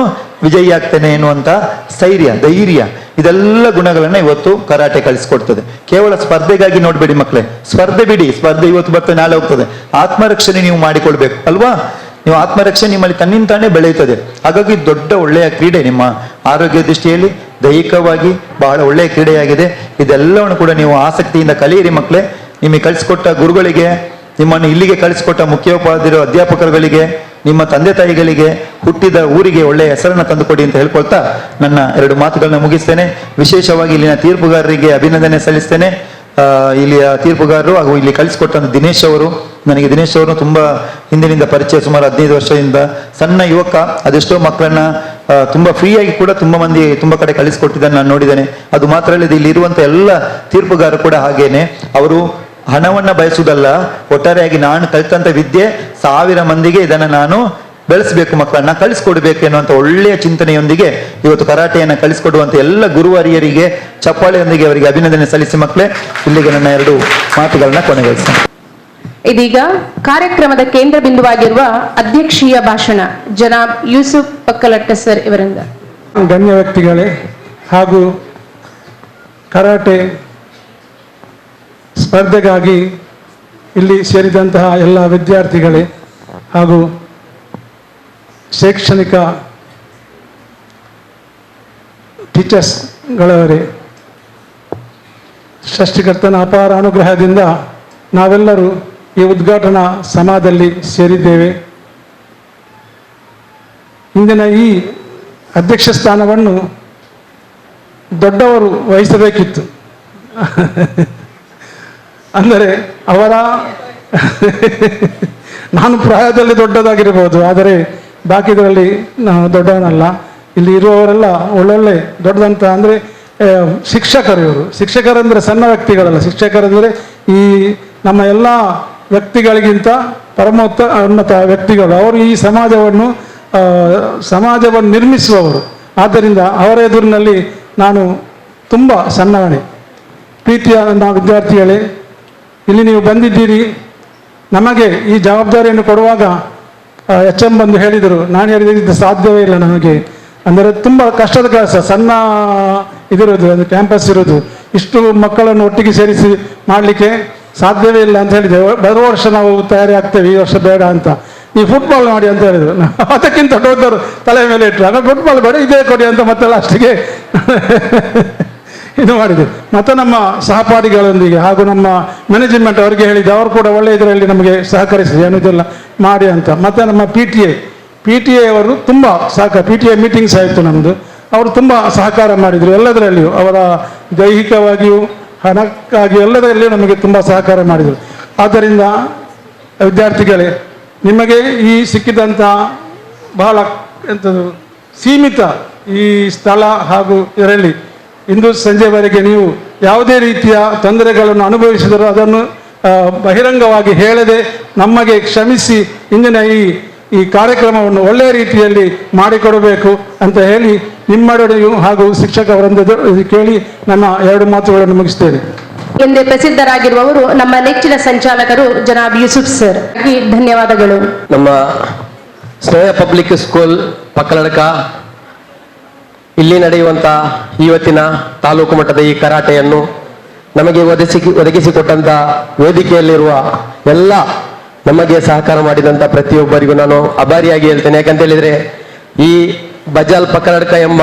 ವಿಜಯಿ ಆಗ್ತೇನೆ ಎನ್ನುವಂತ ಸ್ಥೈರ್ಯ, ಧೈರ್ಯ, ಇದೆಲ್ಲ ಗುಣಗಳನ್ನ ಇವತ್ತು ಕರಾಟೆ ಕಲಿಸ್ಕೊಡ್ತದೆ. ಕೇವಲ ಸ್ಪರ್ಧೆಗಾಗಿ ನೋಡ್ಬೇಡಿ ಮಕ್ಕಳೇ, ಸ್ಪರ್ಧೆ ಬಿಡಿ. ಸ್ಪರ್ಧೆ ಇವತ್ತು ಬರ್ತದೆ, ನಾಳೆ ಹೋಗ್ತದೆ. ಆತ್ಮರಕ್ಷಣೆ ನೀವು ಮಾಡಿಕೊಳ್ಬೇಕು ಅಲ್ವಾ. ನೀವು ಆತ್ಮರಕ್ಷಣೆ ನಿಮ್ಮಲ್ಲಿ ತನ್ನಿಂತಾನೇ ಬೆಳೆಯುತ್ತದೆ. ಹಾಗಾಗಿ ದೊಡ್ಡ ಒಳ್ಳೆಯ ಕ್ರೀಡೆ, ನಿಮ್ಮ ಆರೋಗ್ಯ ದೃಷ್ಟಿಯಲ್ಲಿ ದೈಹಿಕವಾಗಿ ಬಹಳ ಒಳ್ಳೆಯ ಕ್ರೀಡೆಯಾಗಿದೆ. ಇದೆಲ್ಲವನ್ನು ಕೂಡ ನೀವು ಆಸಕ್ತಿಯಿಂದ ಕಲಿಯಿರಿ ಮಕ್ಕಳೇ. ನಿಮಗೆ ಕಲಿಸ್ಕೊಟ್ಟ ಗುರುಗಳಿಗೆ, ನಿಮ್ಮನ್ನು ಇಲ್ಲಿಗೆ ಕಳಿಸಿಕೊಟ್ಟ ಮುಖ್ಯೋಪಾಧ್ಯಾಯರು, ಅಧ್ಯಾಪಕರುಗಳಿಗೆ, ನಿಮ್ಮ ತಂದೆ ತಾಯಿಗಳಿಗೆ, ಹುಟ್ಟಿದ ಊರಿಗೆ ಒಳ್ಳೆಯ ಹೆಸರನ್ನು ತಂದುಕೊಡಿ ಅಂತ ಹೇಳ್ಕೊಳ್ತಾ ನನ್ನ 2 ಮಾತುಗಳನ್ನ ಮುಗಿಸ್ತೇನೆ. ವಿಶೇಷವಾಗಿ ಇಲ್ಲಿನ ತೀರ್ಪುಗಾರರಿಗೆ ಅಭಿನಂದನೆ ಸಲ್ಲಿಸ್ತೇನೆ. ಇಲ್ಲಿಯ ತೀರ್ಪುಗಾರರು ಹಾಗೂ ಇಲ್ಲಿ ಕಳಿಸಿಕೊಟ್ಟಂತ ದಿನೇಶ್ ಅವರು, ನನಗೆ ದಿನೇಶ್ ಅವರು ತುಂಬಾ ಹಿಂದಿನಿಂದ ಪರಿಚಯ, ಸುಮಾರು 15 ವರ್ಷದಿಂದ. ಸಣ್ಣ ಯುವಕ, ಅದೆಷ್ಟೋ ಮಕ್ಕಳನ್ನ ತುಂಬಾ ಫ್ರೀಯಾಗಿ ಕೂಡ ತುಂಬಾ ಕಡೆ ಕಳಿಸಿಕೊಟ್ಟಿದ್ದನ್ನು ನಾನು ನೋಡಿದ್ದೇನೆ. ಅದು ಮಾತ್ರ ಅಲ್ಲದೆ ಇಲ್ಲಿ ಇರುವಂತ ಎಲ್ಲ ತೀರ್ಪುಗಾರರು ಕೂಡ ಹಾಗೇನೆ. ಅವರು ಹಣವನ್ನ ಬಯಸುವುದಲ್ಲ, ಒಟ್ಟಾರೆಯಾಗಿ ನಾನು ಕಲಿತಂತ ವಿದ್ಯೆ 1000 ಮಂದಿಗೆ ಇದನ್ನ ನಾನು ಬೆಳೆಸಬೇಕು, ಮಕ್ಕಳನ್ನ ಕಳಿಸ್ಕೊಡ್ಬೇಕು ಎನ್ನುವಂತ ಒಳ್ಳೆಯ ಚಿಂತನೆಯೊಂದಿಗೆ ಇವತ್ತು ಕರಾಟೆಯನ್ನ ಕಳಿಸ್ಕೊಡುವಂತ ಎಲ್ಲ ಗುರುವರಿಯರಿಗೆ ಚಪ್ಪಾಳೆಯೊಂದಿಗೆ ಅವರಿಗೆ ಅಭಿನಂದನೆ ಸಲ್ಲಿಸಿ ಮಕ್ಕಳೇ. ಇಲ್ಲಿಗೆ ನನ್ನ 2 ಮಾತುಗಳನ್ನ ಕೊನೆಗೊಳಿಸ್ತೇನೆ. ಇದೀಗ ಕಾರ್ಯಕ್ರಮದ ಕೇಂದ್ರ ಬಿಂದುವಾಗಿರುವ ಅಧ್ಯಕ್ಷೀಯ ಭಾಷಣ ಜನಾಬ್ ಯೂಸುಫ್ ಪಕ್ಕಲಟ್ಟ ಸರ್ ಇವರಿಂದ. ಗಣ್ಯ ವ್ಯಕ್ತಿಗಳೇ ಹಾಗೂ ಕರಾಟೆ ಸ್ಪರ್ಧೆಗಾಗಿ ಇಲ್ಲಿ ಸೇರಿದಂತಹ ಎಲ್ಲ ವಿದ್ಯಾರ್ಥಿಗಳೇ ಹಾಗೂ ಶೈಕ್ಷಣಿಕ ಟೀಚರ್ಸ್ಗಳವರೇ, ಸೃಷ್ಟಿಕರ್ತನ ಅಪಾರ ಅನುಗ್ರಹದಿಂದ ನಾವೆಲ್ಲರೂ ಈ ಉದ್ಘಾಟನಾ ಸಮಾದಲ್ಲಿ ಸೇರಿದ್ದೇವೆ. ಇಂದಿನ ಈ ಅಧ್ಯಕ್ಷ ಸ್ಥಾನವನ್ನು ದೊಡ್ಡವರು ವಹಿಸಬೇಕಿತ್ತು. ಅಂದರೆ ಅವರ ನಾನು ಪ್ರಾಯದಲ್ಲಿ ದೊಡ್ಡದಾಗಿರಬಹುದು, ಆದರೆ ಬಾಕಿದರಲ್ಲಿ ನಾವು ದೊಡ್ಡವನಲ್ಲ. ಇಲ್ಲಿ ಇರುವವರೆಲ್ಲ ಒಳ್ಳೊಳ್ಳೆ ದೊಡ್ಡದಂತ ಅಂದರೆ ಶಿಕ್ಷಕರು. ಇವರು ಶಿಕ್ಷಕರಂದರೆ ಸಣ್ಣ ವ್ಯಕ್ತಿಗಳಲ್ಲ. ಶಿಕ್ಷಕರಂದರೆ ಈ ನಮ್ಮ ಎಲ್ಲ ವ್ಯಕ್ತಿಗಳಿಗಿಂತ ಉನ್ನತ ವ್ಯಕ್ತಿಗಳು. ಅವರು ಈ ಸಮಾಜವನ್ನು ನಿರ್ಮಿಸುವವರು. ಆದ್ದರಿಂದ ಅವರ ಎದುರಿನಲ್ಲಿ ನಾನು ತುಂಬ ಸಣ್ಣವನೇ. ಪ್ರೀತಿಯ ನನ್ನ ವಿದ್ಯಾರ್ಥಿಗಳೇ, ಇಲ್ಲಿ ನೀವು ಬಂದಿದ್ದೀರಿ. ನಮಗೆ ಈ ಜವಾಬ್ದಾರಿಯನ್ನು ಕೊಡುವಾಗ HM ಬಂದು ಹೇಳಿದರು. ನಾನು ಹೇಳಿದ್ದು ಸಾಧ್ಯವೇ ಇಲ್ಲ ನಮಗೆ, ಅಂದರೆ ತುಂಬ ಕಷ್ಟದ ಕೆಲಸ. ಸಣ್ಣ ಇದಿರೋದು, ಅದು ಕ್ಯಾಂಪಸ್ ಇರೋದು, ಇಷ್ಟು ಮಕ್ಕಳನ್ನು ಒಟ್ಟಿಗೆ ಸೇರಿಸಿ ಮಾಡಲಿಕ್ಕೆ ಸಾಧ್ಯವೇ ಇಲ್ಲ ಅಂತ ಹೇಳಿದೆ. ಬರುವ ವರ್ಷ ನಾವು ತಯಾರಿ ಆಗ್ತೇವೆ, ಈ ವರ್ಷ ಬೇಡ ಅಂತ. ನೀವು ಫುಟ್ಬಾಲ್ ಮಾಡಿ ಅಂತ ಹೇಳಿದರು. ಅದಕ್ಕಿಂತ ದೊಡ್ಡವರು ತಲೆ ಮೇಲೆ ಇಟ್ಟರು. ಆಗ ಫುಟ್ಬಾಲ್ ಬೇಡ, ಇದೇ ಕೊಡಿ ಅಂತ ಮತ್ತೆ ಲಾಸ್ಟಿಗೆ ಇದು ಮಾಡಿದೆ. ಮತ್ತು ನಮ್ಮ ಸಹಪಾಠಿಗಳೊಂದಿಗೆ ಹಾಗೂ ನಮ್ಮ ಮ್ಯಾನೇಜ್ಮೆಂಟ್ ಅವರಿಗೆ ಹೇಳಿದೆ. ಅವರು ಕೂಡ ಒಳ್ಳೆಯ ಇದರಲ್ಲಿ ನಮಗೆ ಸಹಕರಿಸಿದೆ, ಏನಿದೆಲ್ಲ ಮಾಡಿ ಅಂತ. ಮತ್ತು ನಮ್ಮ PTA ಅವರು ತುಂಬ PTA ಮೀಟಿಂಗ್ಸ್ ಆಯಿತು ನಮ್ಮದು. ಅವರು ತುಂಬ ಸಹಕಾರ ಮಾಡಿದರು ಎಲ್ಲದರಲ್ಲಿಯೂ. ಅವರ ದೈಹಿಕವಾಗಿಯೂ ಹಣಕ್ಕಾಗಿ ಎಲ್ಲದರಲ್ಲಿಯೂ ನಮಗೆ ತುಂಬ ಸಹಕಾರ ಮಾಡಿದರು. ಆದ್ದರಿಂದ ವಿದ್ಯಾರ್ಥಿಗಳೇ, ನಿಮಗೆ ಈ ಸಿಕ್ಕಿದಂಥ ಬಹಳ ಸೀಮಿತ ಈ ಸ್ಥಳ ಹಾಗೂ ಇದರಲ್ಲಿ ಇಂದು ಸಂಜೆವರೆಗೆ ನೀವು ಯಾವುದೇ ರೀತಿಯ ತೊಂದರೆಗಳನ್ನು ಅನುಭವಿಸಿದರೂ ಅದನ್ನು ಬಹಿರಂಗವಾಗಿ ಹೇಳದೆ ನಮಗೆ ಕ್ಷಮಿಸಿ ಇಂದಿನ ಈ ಕಾರ್ಯಕ್ರಮವನ್ನು ಒಳ್ಳೆಯ ರೀತಿಯಲ್ಲಿ ಮಾಡಿಕೊಡಬೇಕು ಅಂತ ಹೇಳಿ ನಿಮ್ಮೊಡನೆಯೂ ಹಾಗೂ ಶಿಕ್ಷಕವರಿಂದ ಕೇಳಿ ನನ್ನ 2 ಮಾತುಗಳನ್ನು ಮುಗಿಸ್ತೇನೆ. ಎಂದೇ ಪ್ರಸಿದ್ಧರಾಗಿರುವವರು ನಮ್ಮ ನೆಚ್ಚಿನ ಸಂಚಾಲಕರು ಜನಾಬ್ ಯೂಸುಫ್ ಸರ್. ಧನ್ಯವಾದಗಳು. ನಮ್ಮ ಸ್ನೇಹ ಪಬ್ಲಿಕ್ ಸ್ಕೂಲ್ ಪಕ್ಕಲಡ್ಕ ಇಲ್ಲಿ ನಡೆಯುವಂಥ ಇವತ್ತಿನ ತಾಲೂಕು ಮಟ್ಟದ ಈ ಕರಾಟೆಯನ್ನು ನಮಗೆ ಒದಗಿಸಿಕೊಟ್ಟಂಥ ವೇದಿಕೆಯಲ್ಲಿರುವ ಎಲ್ಲ ನಮಗೆ ಸಹಕಾರ ಮಾಡಿದಂಥ ಪ್ರತಿಯೊಬ್ಬರಿಗೂ ನಾನು ಆಭಾರಿಯಾಗಿ ಹೇಳ್ತೇನೆ. ಯಾಕಂತ ಹೇಳಿದ್ರೆ ಈ ಬಜಾಲ್ ಪಕ್ಕಲಡ್ಕ ಎಂಬ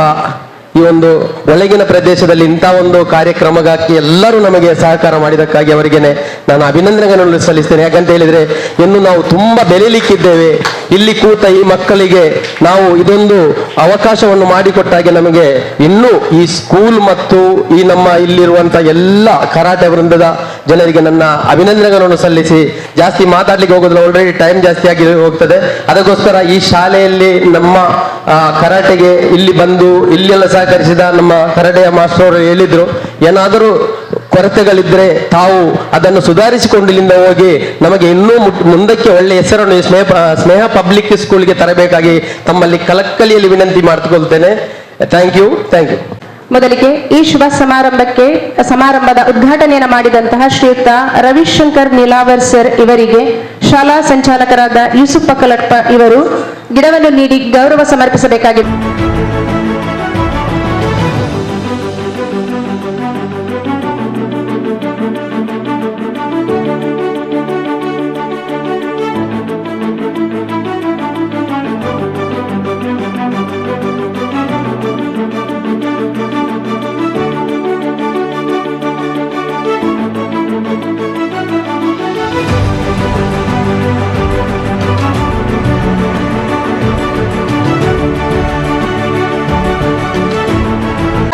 ಈ ಒಂದು ಒಳಗಿನ ಪ್ರದೇಶದಲ್ಲಿ ಇಂಥ ಒಂದು ಕಾರ್ಯಕ್ರಮಕ್ಕೆ ಎಲ್ಲರೂ ನಮಗೆ ಸಹಕಾರ ಮಾಡಿದಕ್ಕಾಗಿ ಅವರಿಗೇನೆ ನಾನು ಅಭಿನಂದನೆಗಳನ್ನು ಸಲ್ಲಿಸ್ತೇನೆ. ಯಾಕಂತ ಹೇಳಿದ್ರೆ ಇನ್ನು ನಾವು ತುಂಬಾ ಬೆಳೀಲಿಕ್ಕಿದ್ದೇವೆ. ಇಲ್ಲಿ ಕೂತ ಈ ಮಕ್ಕಳಿಗೆ ನಾವು ಇದೊಂದು ಅವಕಾಶವನ್ನು ಮಾಡಿಕೊಟ್ಟಾಗೆ ನಮಗೆ ಇನ್ನೂ ಈ ಸ್ಕೂಲ್ ಮತ್ತು ಈ ನಮ್ಮ ಇಲ್ಲಿರುವಂತ ಎಲ್ಲ ಕರಾಟೆ ವೃಂದದ ಜನರಿಗೆ ನನ್ನ ಅಭಿನಂದನೆಗಳನ್ನು ಸಲ್ಲಿಸಿ ಜಾಸ್ತಿ ಮಾತಾಡ್ಲಿಕ್ಕೆ ಹೋಗೋದಿಲ್ಲ, ಆಲ್ರೆಡಿ ಟೈಮ್ ಜಾಸ್ತಿ ಆಗಿ ಹೋಗ್ತದೆ. ಅದಕ್ಕೋಸ್ಕರ ಈ ಶಾಲೆಯಲ್ಲಿ ನಮ್ಮ ಕರಾಟೆಗೆ ಇಲ್ಲಿ ಬಂದು ಇಲ್ಲೆಲ್ಲ ಸಹಕರಿಸಿದ ನಮ್ಮ ಕರಾಟೆಯ ಮಾಸ್ಟರ್ ಅವರು ಹೇಳಿದ್ರು, ಏನಾದರೂ ಕೊರತೆಗಳಿದ್ರೆ ತಾವು ಅದನ್ನು ಸುಧಾರಿಸಿಕೊಂಡು ಇಲ್ಲಿಂದ ಹೋಗಿ ನಮಗೆ ಇನ್ನೂ ಮುಂದಕ್ಕೆ ಒಳ್ಳೆ ಹೆಸರನ್ನು ಸ್ನೇಹ ಪಬ್ಲಿಕ್ ಸ್ಕೂಲ್ಗೆ ತರಬೇಕಾಗಿ ತಮ್ಮಲ್ಲಿ ಕಳಕಳಿಯಲ್ಲಿ ವಿನಂತಿ ಮಾಡಿಕೊಳ್ತೇನೆ. Thank you. ಮೊದಲಿಗೆ ಈ ಶುಭ ಸಮಾರಂಭದ ಉದ್ಘಾಟನೆಯನ್ನು ಮಾಡಿದಂತಹ ಶ್ರೀಯುತ ರವಿಶಂಕರ್ ನೀಲಾವರ್ ಸರ್ ಇವರಿಗೆ ಶಾಲಾ ಸಂಚಾಲಕರಾದ ಯೂಸುಫ್ ಪಕ್ಕಲಟ್ಪ ಇವರು ಗಿಡವನ್ನು ನೀಡಿ ಗೌರವ ಸಮರ್ಪಿಸಬೇಕಾಗಿದೆ.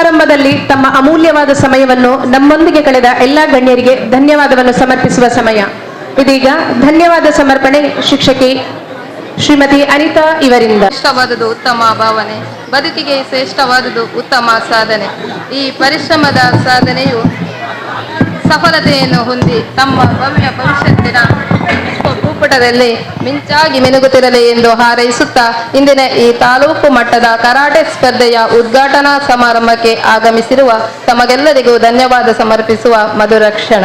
ಸಮಾರಂಭದಲ್ಲಿ ತಮ್ಮ ಅಮೂಲ್ಯವಾದ ಸಮಯವನ್ನು ನಮ್ಮೊಂದಿಗೆ ಕಳೆದ ಎಲ್ಲಾ ಗಣ್ಯರಿಗೆ ಧನ್ಯವಾದವನ್ನು ಸಮರ್ಪಿಸುವ ಸಮಯ. ಇದೀಗ ಧನ್ಯವಾದ ಸಮರ್ಪಣೆ ಶಿಕ್ಷಕಿ ಶ್ರೀಮತಿ ಅನಿತಾ ಇವರಿಂದ. ಶ್ರೇಷ್ಠವಾದುದು ಉತ್ತಮ ಭಾವನೆ, ಬದುಕಿಗೆ ಶ್ರೇಷ್ಠವಾದುದು ಉತ್ತಮ ಸಾಧನೆ. ಈ ಪರಿಶ್ರಮದ ಸಾಧನೆಯು ಸಫಲತೆಯನ್ನು ಹೊಂದಿ ತಮ್ಮ ಭವ್ಯ ಭವಿಷ್ಯತ್ತಿನ ಭೂಪಟದಲ್ಲಿ ಮಿಂಚಾಗಿ ಮಿನುಗುತ್ತಿರಲಿ ಎಂದು ಹಾರೈಸುತ್ತಾ ಇಂದಿನ ಈ ತಾಲೂಕು ಮಟ್ಟದ ಕರಾಟೆ ಸ್ಪರ್ಧೆಯ ಉದ್ಘಾಟನಾ ಸಮಾರಂಭಕ್ಕೆ ಆಗಮಿಸಿರುವ ತಮಗೆಲ್ಲರಿಗೂ ಧನ್ಯವಾದ ಸಮರ್ಪಿಸುವ ಮಧುರ ಕ್ಷಣ.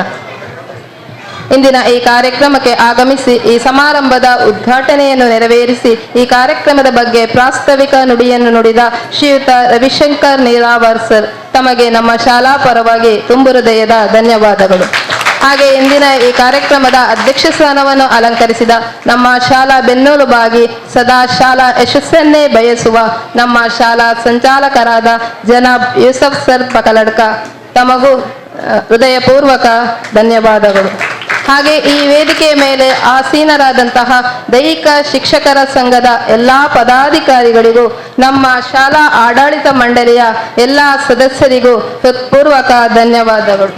ಇಂದಿನ ಈ ಕಾರ್ಯಕ್ರಮಕ್ಕೆ ಆಗಮಿಸಿ ಈ ಸಮಾರಂಭದ ಉದ್ಘಾಟನೆಯನ್ನು ನೆರವೇರಿಸಿ ಈ ಕಾರ್ಯಕ್ರಮದ ಬಗ್ಗೆ ಪ್ರಾಸ್ತಾವಿಕ ನುಡಿಯನ್ನು ನುಡಿದ ಶ್ರೀಯುತ ರವಿಶಂಕರ್ ನೀಲಾವರ್ ಸರ್ ತಮಗೆ ನಮ್ಮ ಶಾಲಾ ಪರವಾಗಿ ತುಂಬು ಹೃದಯದ ಧನ್ಯವಾದಗಳು. ಹಾಗೆ ಇಂದಿನ ಈ ಕಾರ್ಯಕ್ರಮದ ಅಧ್ಯಕ್ಷ ಸ್ಥಾನವನ್ನು ಅಲಂಕರಿಸಿದ ನಮ್ಮ ಶಾಲಾ ಬೆನ್ನೆಲುಬಾಗಿ ಸದಾ ಶಾಲಾ ಯಶಸ್ಸನ್ನೇ ಬಯಸುವ ನಮ್ಮ ಶಾಲಾ ಸಂಚಾಲಕರಾದ ಜನಾಬ್ ಯೂಸಫ್ ಸರ್ ಪಕಲಡ್ಕ ತಮಗೂ ಹೃದಯಪೂರ್ವಕ ಧನ್ಯವಾದಗಳು. ಹಾಗೆ ಈ ವೇದಿಕೆಯ ಮೇಲೆ ಆಸೀನರಾದಂತಹ ದೈಹಿಕ ಶಿಕ್ಷಕರ ಸಂಘದ ಎಲ್ಲಾ ಪದಾಧಿಕಾರಿಗಳಿಗೂ ನಮ್ಮ ಶಾಲಾ ಆಡಳಿತ ಮಂಡಳಿಯ ಎಲ್ಲಾ ಸದಸ್ಯರಿಗೂ ಹೃತ್ಪೂರ್ವಕ ಧನ್ಯವಾದಗಳು.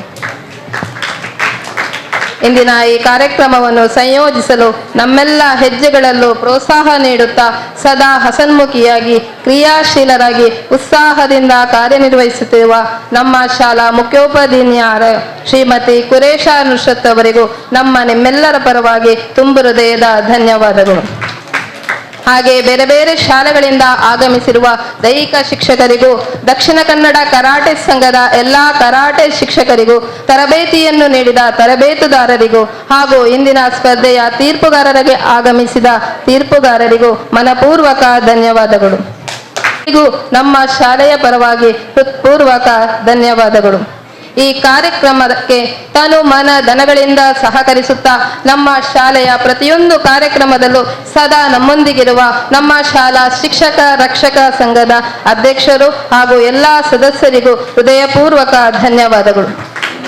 ಇಂದಿನ ಈ ಕಾರ್ಯಕ್ರಮವನ್ನು ಸಂಯೋಜಿಸಲು ನಮ್ಮೆಲ್ಲ ಹೆಜ್ಜೆಗಳಲ್ಲೂ ಪ್ರೋತ್ಸಾಹ ನೀಡುತ್ತಾ ಸದಾ ಹಸನ್ಮುಖಿಯಾಗಿ ಕ್ರಿಯಾಶೀಲರಾಗಿ ಉತ್ಸಾಹದಿಂದ ಕಾರ್ಯನಿರ್ವಹಿಸುತ್ತಿರುವ ನಮ್ಮ ಶಾಲಾ ಮುಖ್ಯೋಪಾಧ್ಯಾಯರ ಶ್ರೀಮತಿ ಕುರೇಶಾ ನುಷತ್ ಅವರಿಗೂ ನಿಮ್ಮೆಲ್ಲರ ಪರವಾಗಿ ತುಂಬು ಹೃದಯದ ಧನ್ಯವಾದಗಳು. ಹಾಗೆ ಬೇರೆ ಬೇರೆ ಶಾಲೆಗಳಿಂದ ಆಗಮಿಸಿರುವ ದೈಹಿಕ ಶಿಕ್ಷಕರಿಗೂ ದಕ್ಷಿಣ ಕನ್ನಡ ಕರಾಟೆ ಸಂಘದ ಎಲ್ಲಾ ಕರಾಟೆ ಶಿಕ್ಷಕರಿಗೂ ತರಬೇತಿಯನ್ನು ನೀಡಿದ ತರಬೇತುದಾರರಿಗೂ ಹಾಗೂ ಇಂದಿನ ಸ್ಪರ್ಧೆಯ ತೀರ್ಪುಗಾರರಿಗೆ ಆಗಮಿಸಿದ ತೀರ್ಪುಗಾರರಿಗೂ ಮನಪೂರ್ವಕ ಧನ್ಯವಾದಗಳು. ನಮ್ಮ ಶಾಲೆಯ ಪರವಾಗಿ ಹೃತ್ಪೂರ್ವಕ ಧನ್ಯವಾದಗಳು. ಈ ಕಾರ್ಯಕ್ರಮಕ್ಕೆ ತನು ಮನ ಧನಗಳಿಂದ ಸಹಕರಿಸುತ್ತಾ ನಮ್ಮ ಶಾಲೆಯ ಪ್ರತಿಯೊಂದು ಕಾರ್ಯಕ್ರಮದಲ್ಲೂ ಸದಾ ನಮ್ಮೊಂದಿಗಿರುವ ನಮ್ಮ ಶಾಲಾ ಶಿಕ್ಷಕ ರಕ್ಷಕ ಸಂಘದ ಅಧ್ಯಕ್ಷರು ಹಾಗೂ ಎಲ್ಲಾ ಸದಸ್ಯರಿಗೂ ಹೃದಯಪೂರ್ವಕ ಧನ್ಯವಾದಗಳು.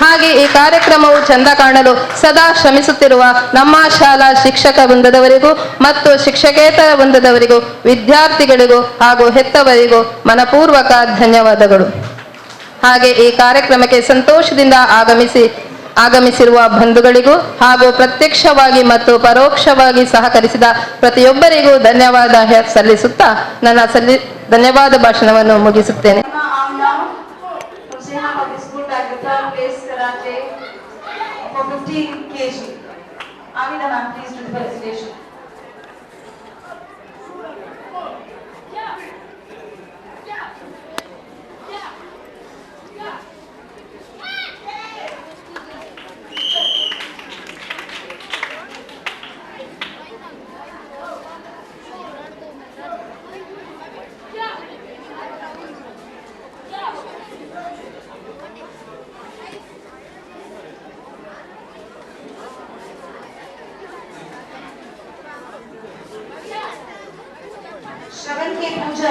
ಹಾಗೆ ಈ ಕಾರ್ಯಕ್ರಮವು ಚಂದ ಕಾಣಲು ಸದಾ ಶ್ರಮಿಸುತ್ತಿರುವ ನಮ್ಮ ಶಾಲಾ ಶಿಕ್ಷಕ ವೃಂದದವರಿಗೂ ಮತ್ತು ಶಿಕ್ಷಕೇತರ ವೃಂದದವರಿಗೂ ವಿದ್ಯಾರ್ಥಿಗಳಿಗೂ ಹಾಗೂ ಹೆತ್ತವರಿಗೂ ಮನಪೂರ್ವಕ ಧನ್ಯವಾದಗಳು. ಹಾಗೆ ಈ ಕಾರ್ಯಕ್ರಮಕ್ಕೆ ಸಂತೋಷದಿಂದ ಆಗಮಿಸಿರುವ ಬಂಧುಗಳಿಗೂ ಹಾಗೂ ಪ್ರತ್ಯಕ್ಷವಾಗಿ ಮತ್ತು ಪರೋಕ್ಷವಾಗಿ ಸಹಕರಿಸಿದ ಪ್ರತಿಯೊಬ್ಬರಿಗೂ ಧನ್ಯವಾದ ಸಲ್ಲಿಸುತ್ತಾ ನನ್ನ ಧನ್ಯವಾದ ಭಾಷಣವನ್ನು ಮುಗಿಸುತ್ತೇನೆ.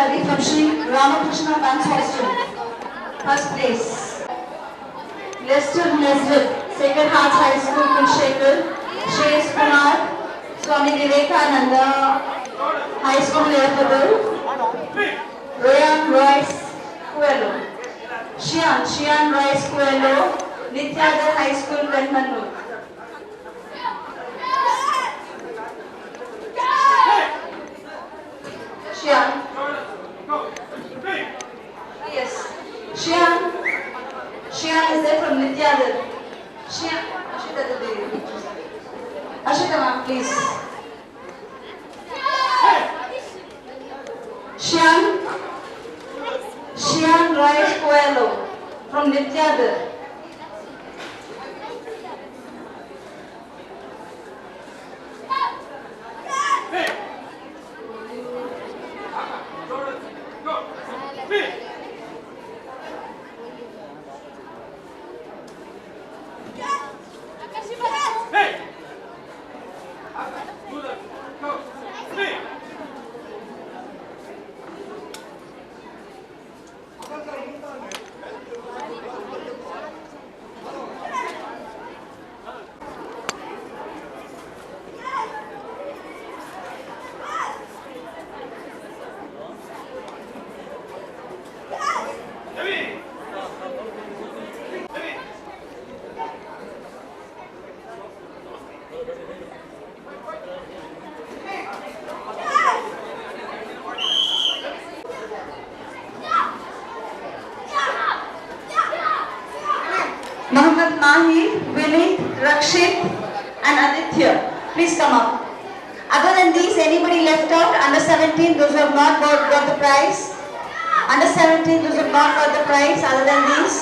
Hari from Sri Ramakrishna Men's Hostel. First place. Lester Nesbitt, Sacred Hearts High School, Kunshekhar. Shreyas Kumar, Swami Vivekananda High School, Lerpadal. Ryan Royce Coelho. Shian Royce Coelho, Nityadar High School, Penmanur. Shian. Yes. Shian is there from Nityadar. Shian. Ashita ma'am, please. Shian Royce Coelho from Nityadar. Mohammed Mahi, Vinit, Rakshit and Aditya. Please come up. Other than these, anybody left out? Under 17, those who have not got the prize. Under 17, those who have not got the prize other than these.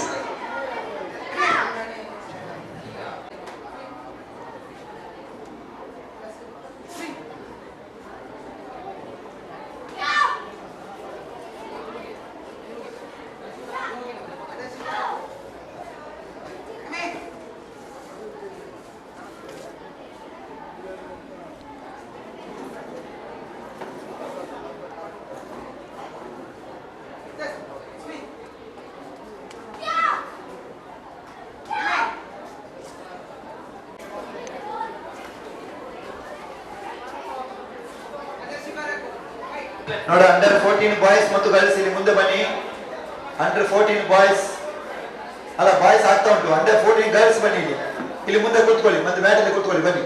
ನೋಡ ಅಂಡರ್ 14 ಬಾಯ್ಸ್ ಮತ್ತು ಗರ್ಲ್ಸ್ ಇಲ್ಲಿ ಮುಂದೆ ಬನ್ನಿ. ಅಂಡರ್ 14 ಬಾಯ್ಸ್ ಅಲ್ಲ ಬಾಯ್ಸ್ ಆಗ್ತಾ ಉಂಟು. ಅಂಡರ್ 14 ಗರ್ಲ್ಸ್ ಬನ್ನಿ ಇಲ್ಲಿ ಮುಂದೆ ಕೂತ್ಕೊಳ್ಳಿ, ಮತ್ತೆ ಮ್ಯಾಟ್ ಅಲ್ಲಿ ಕೂತ್ಕೊಳ್ಳಿ ಬನ್ನಿ.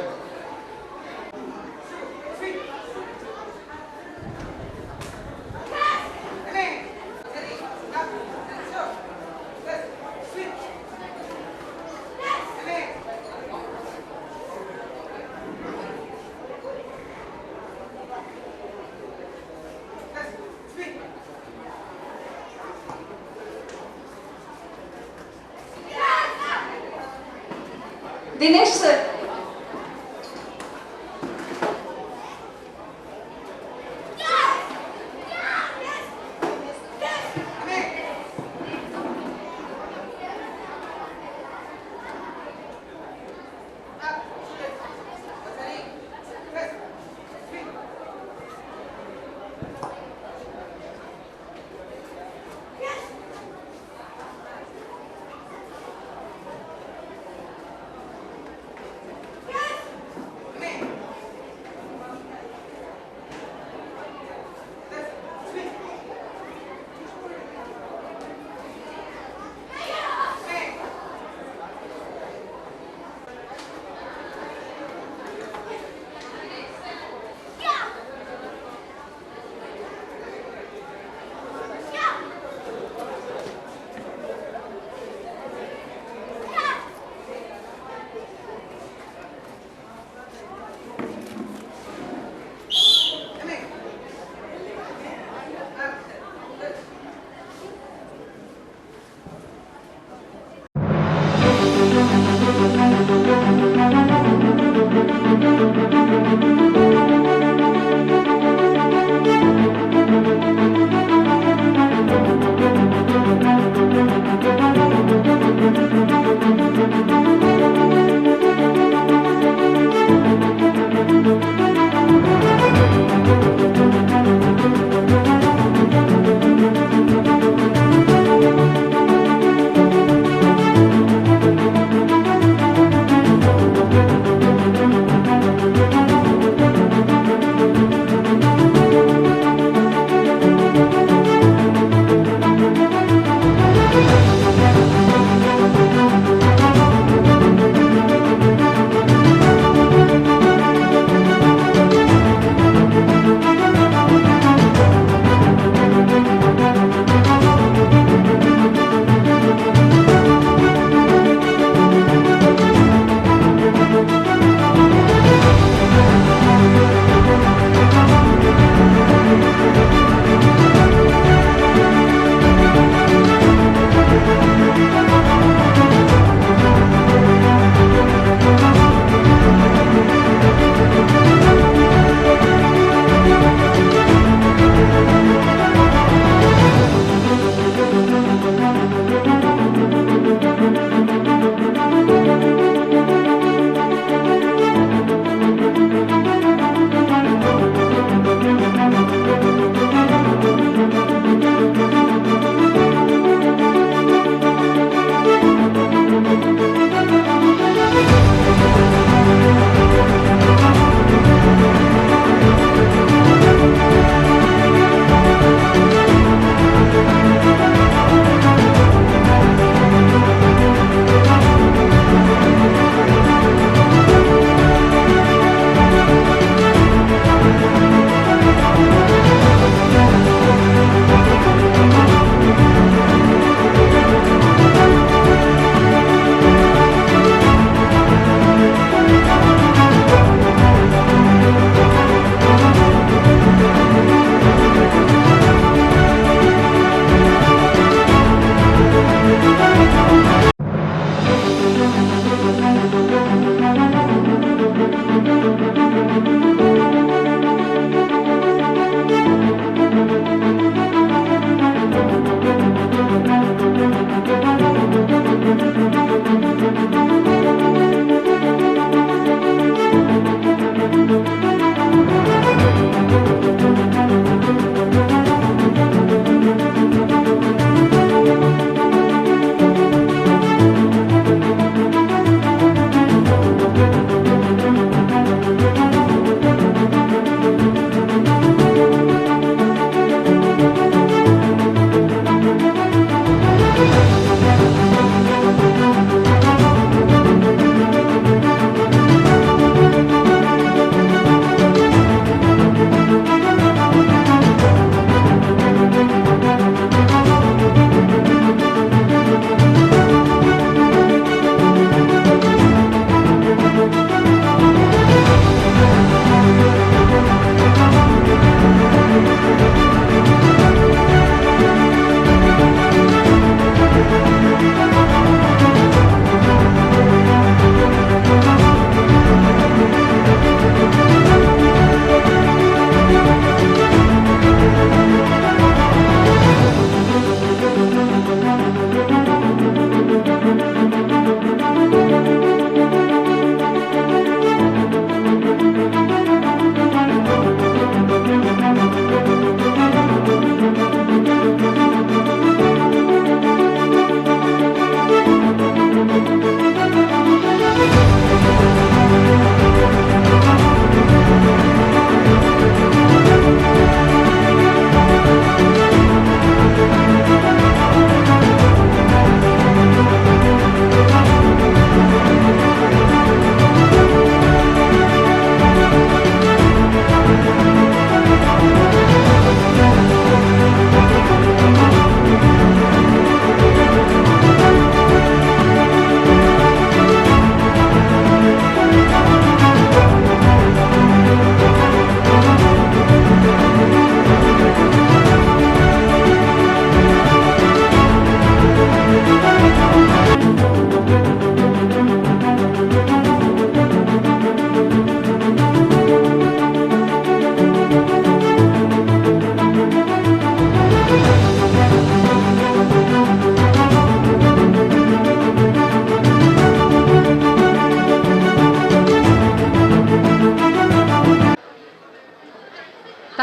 Dinesh sir.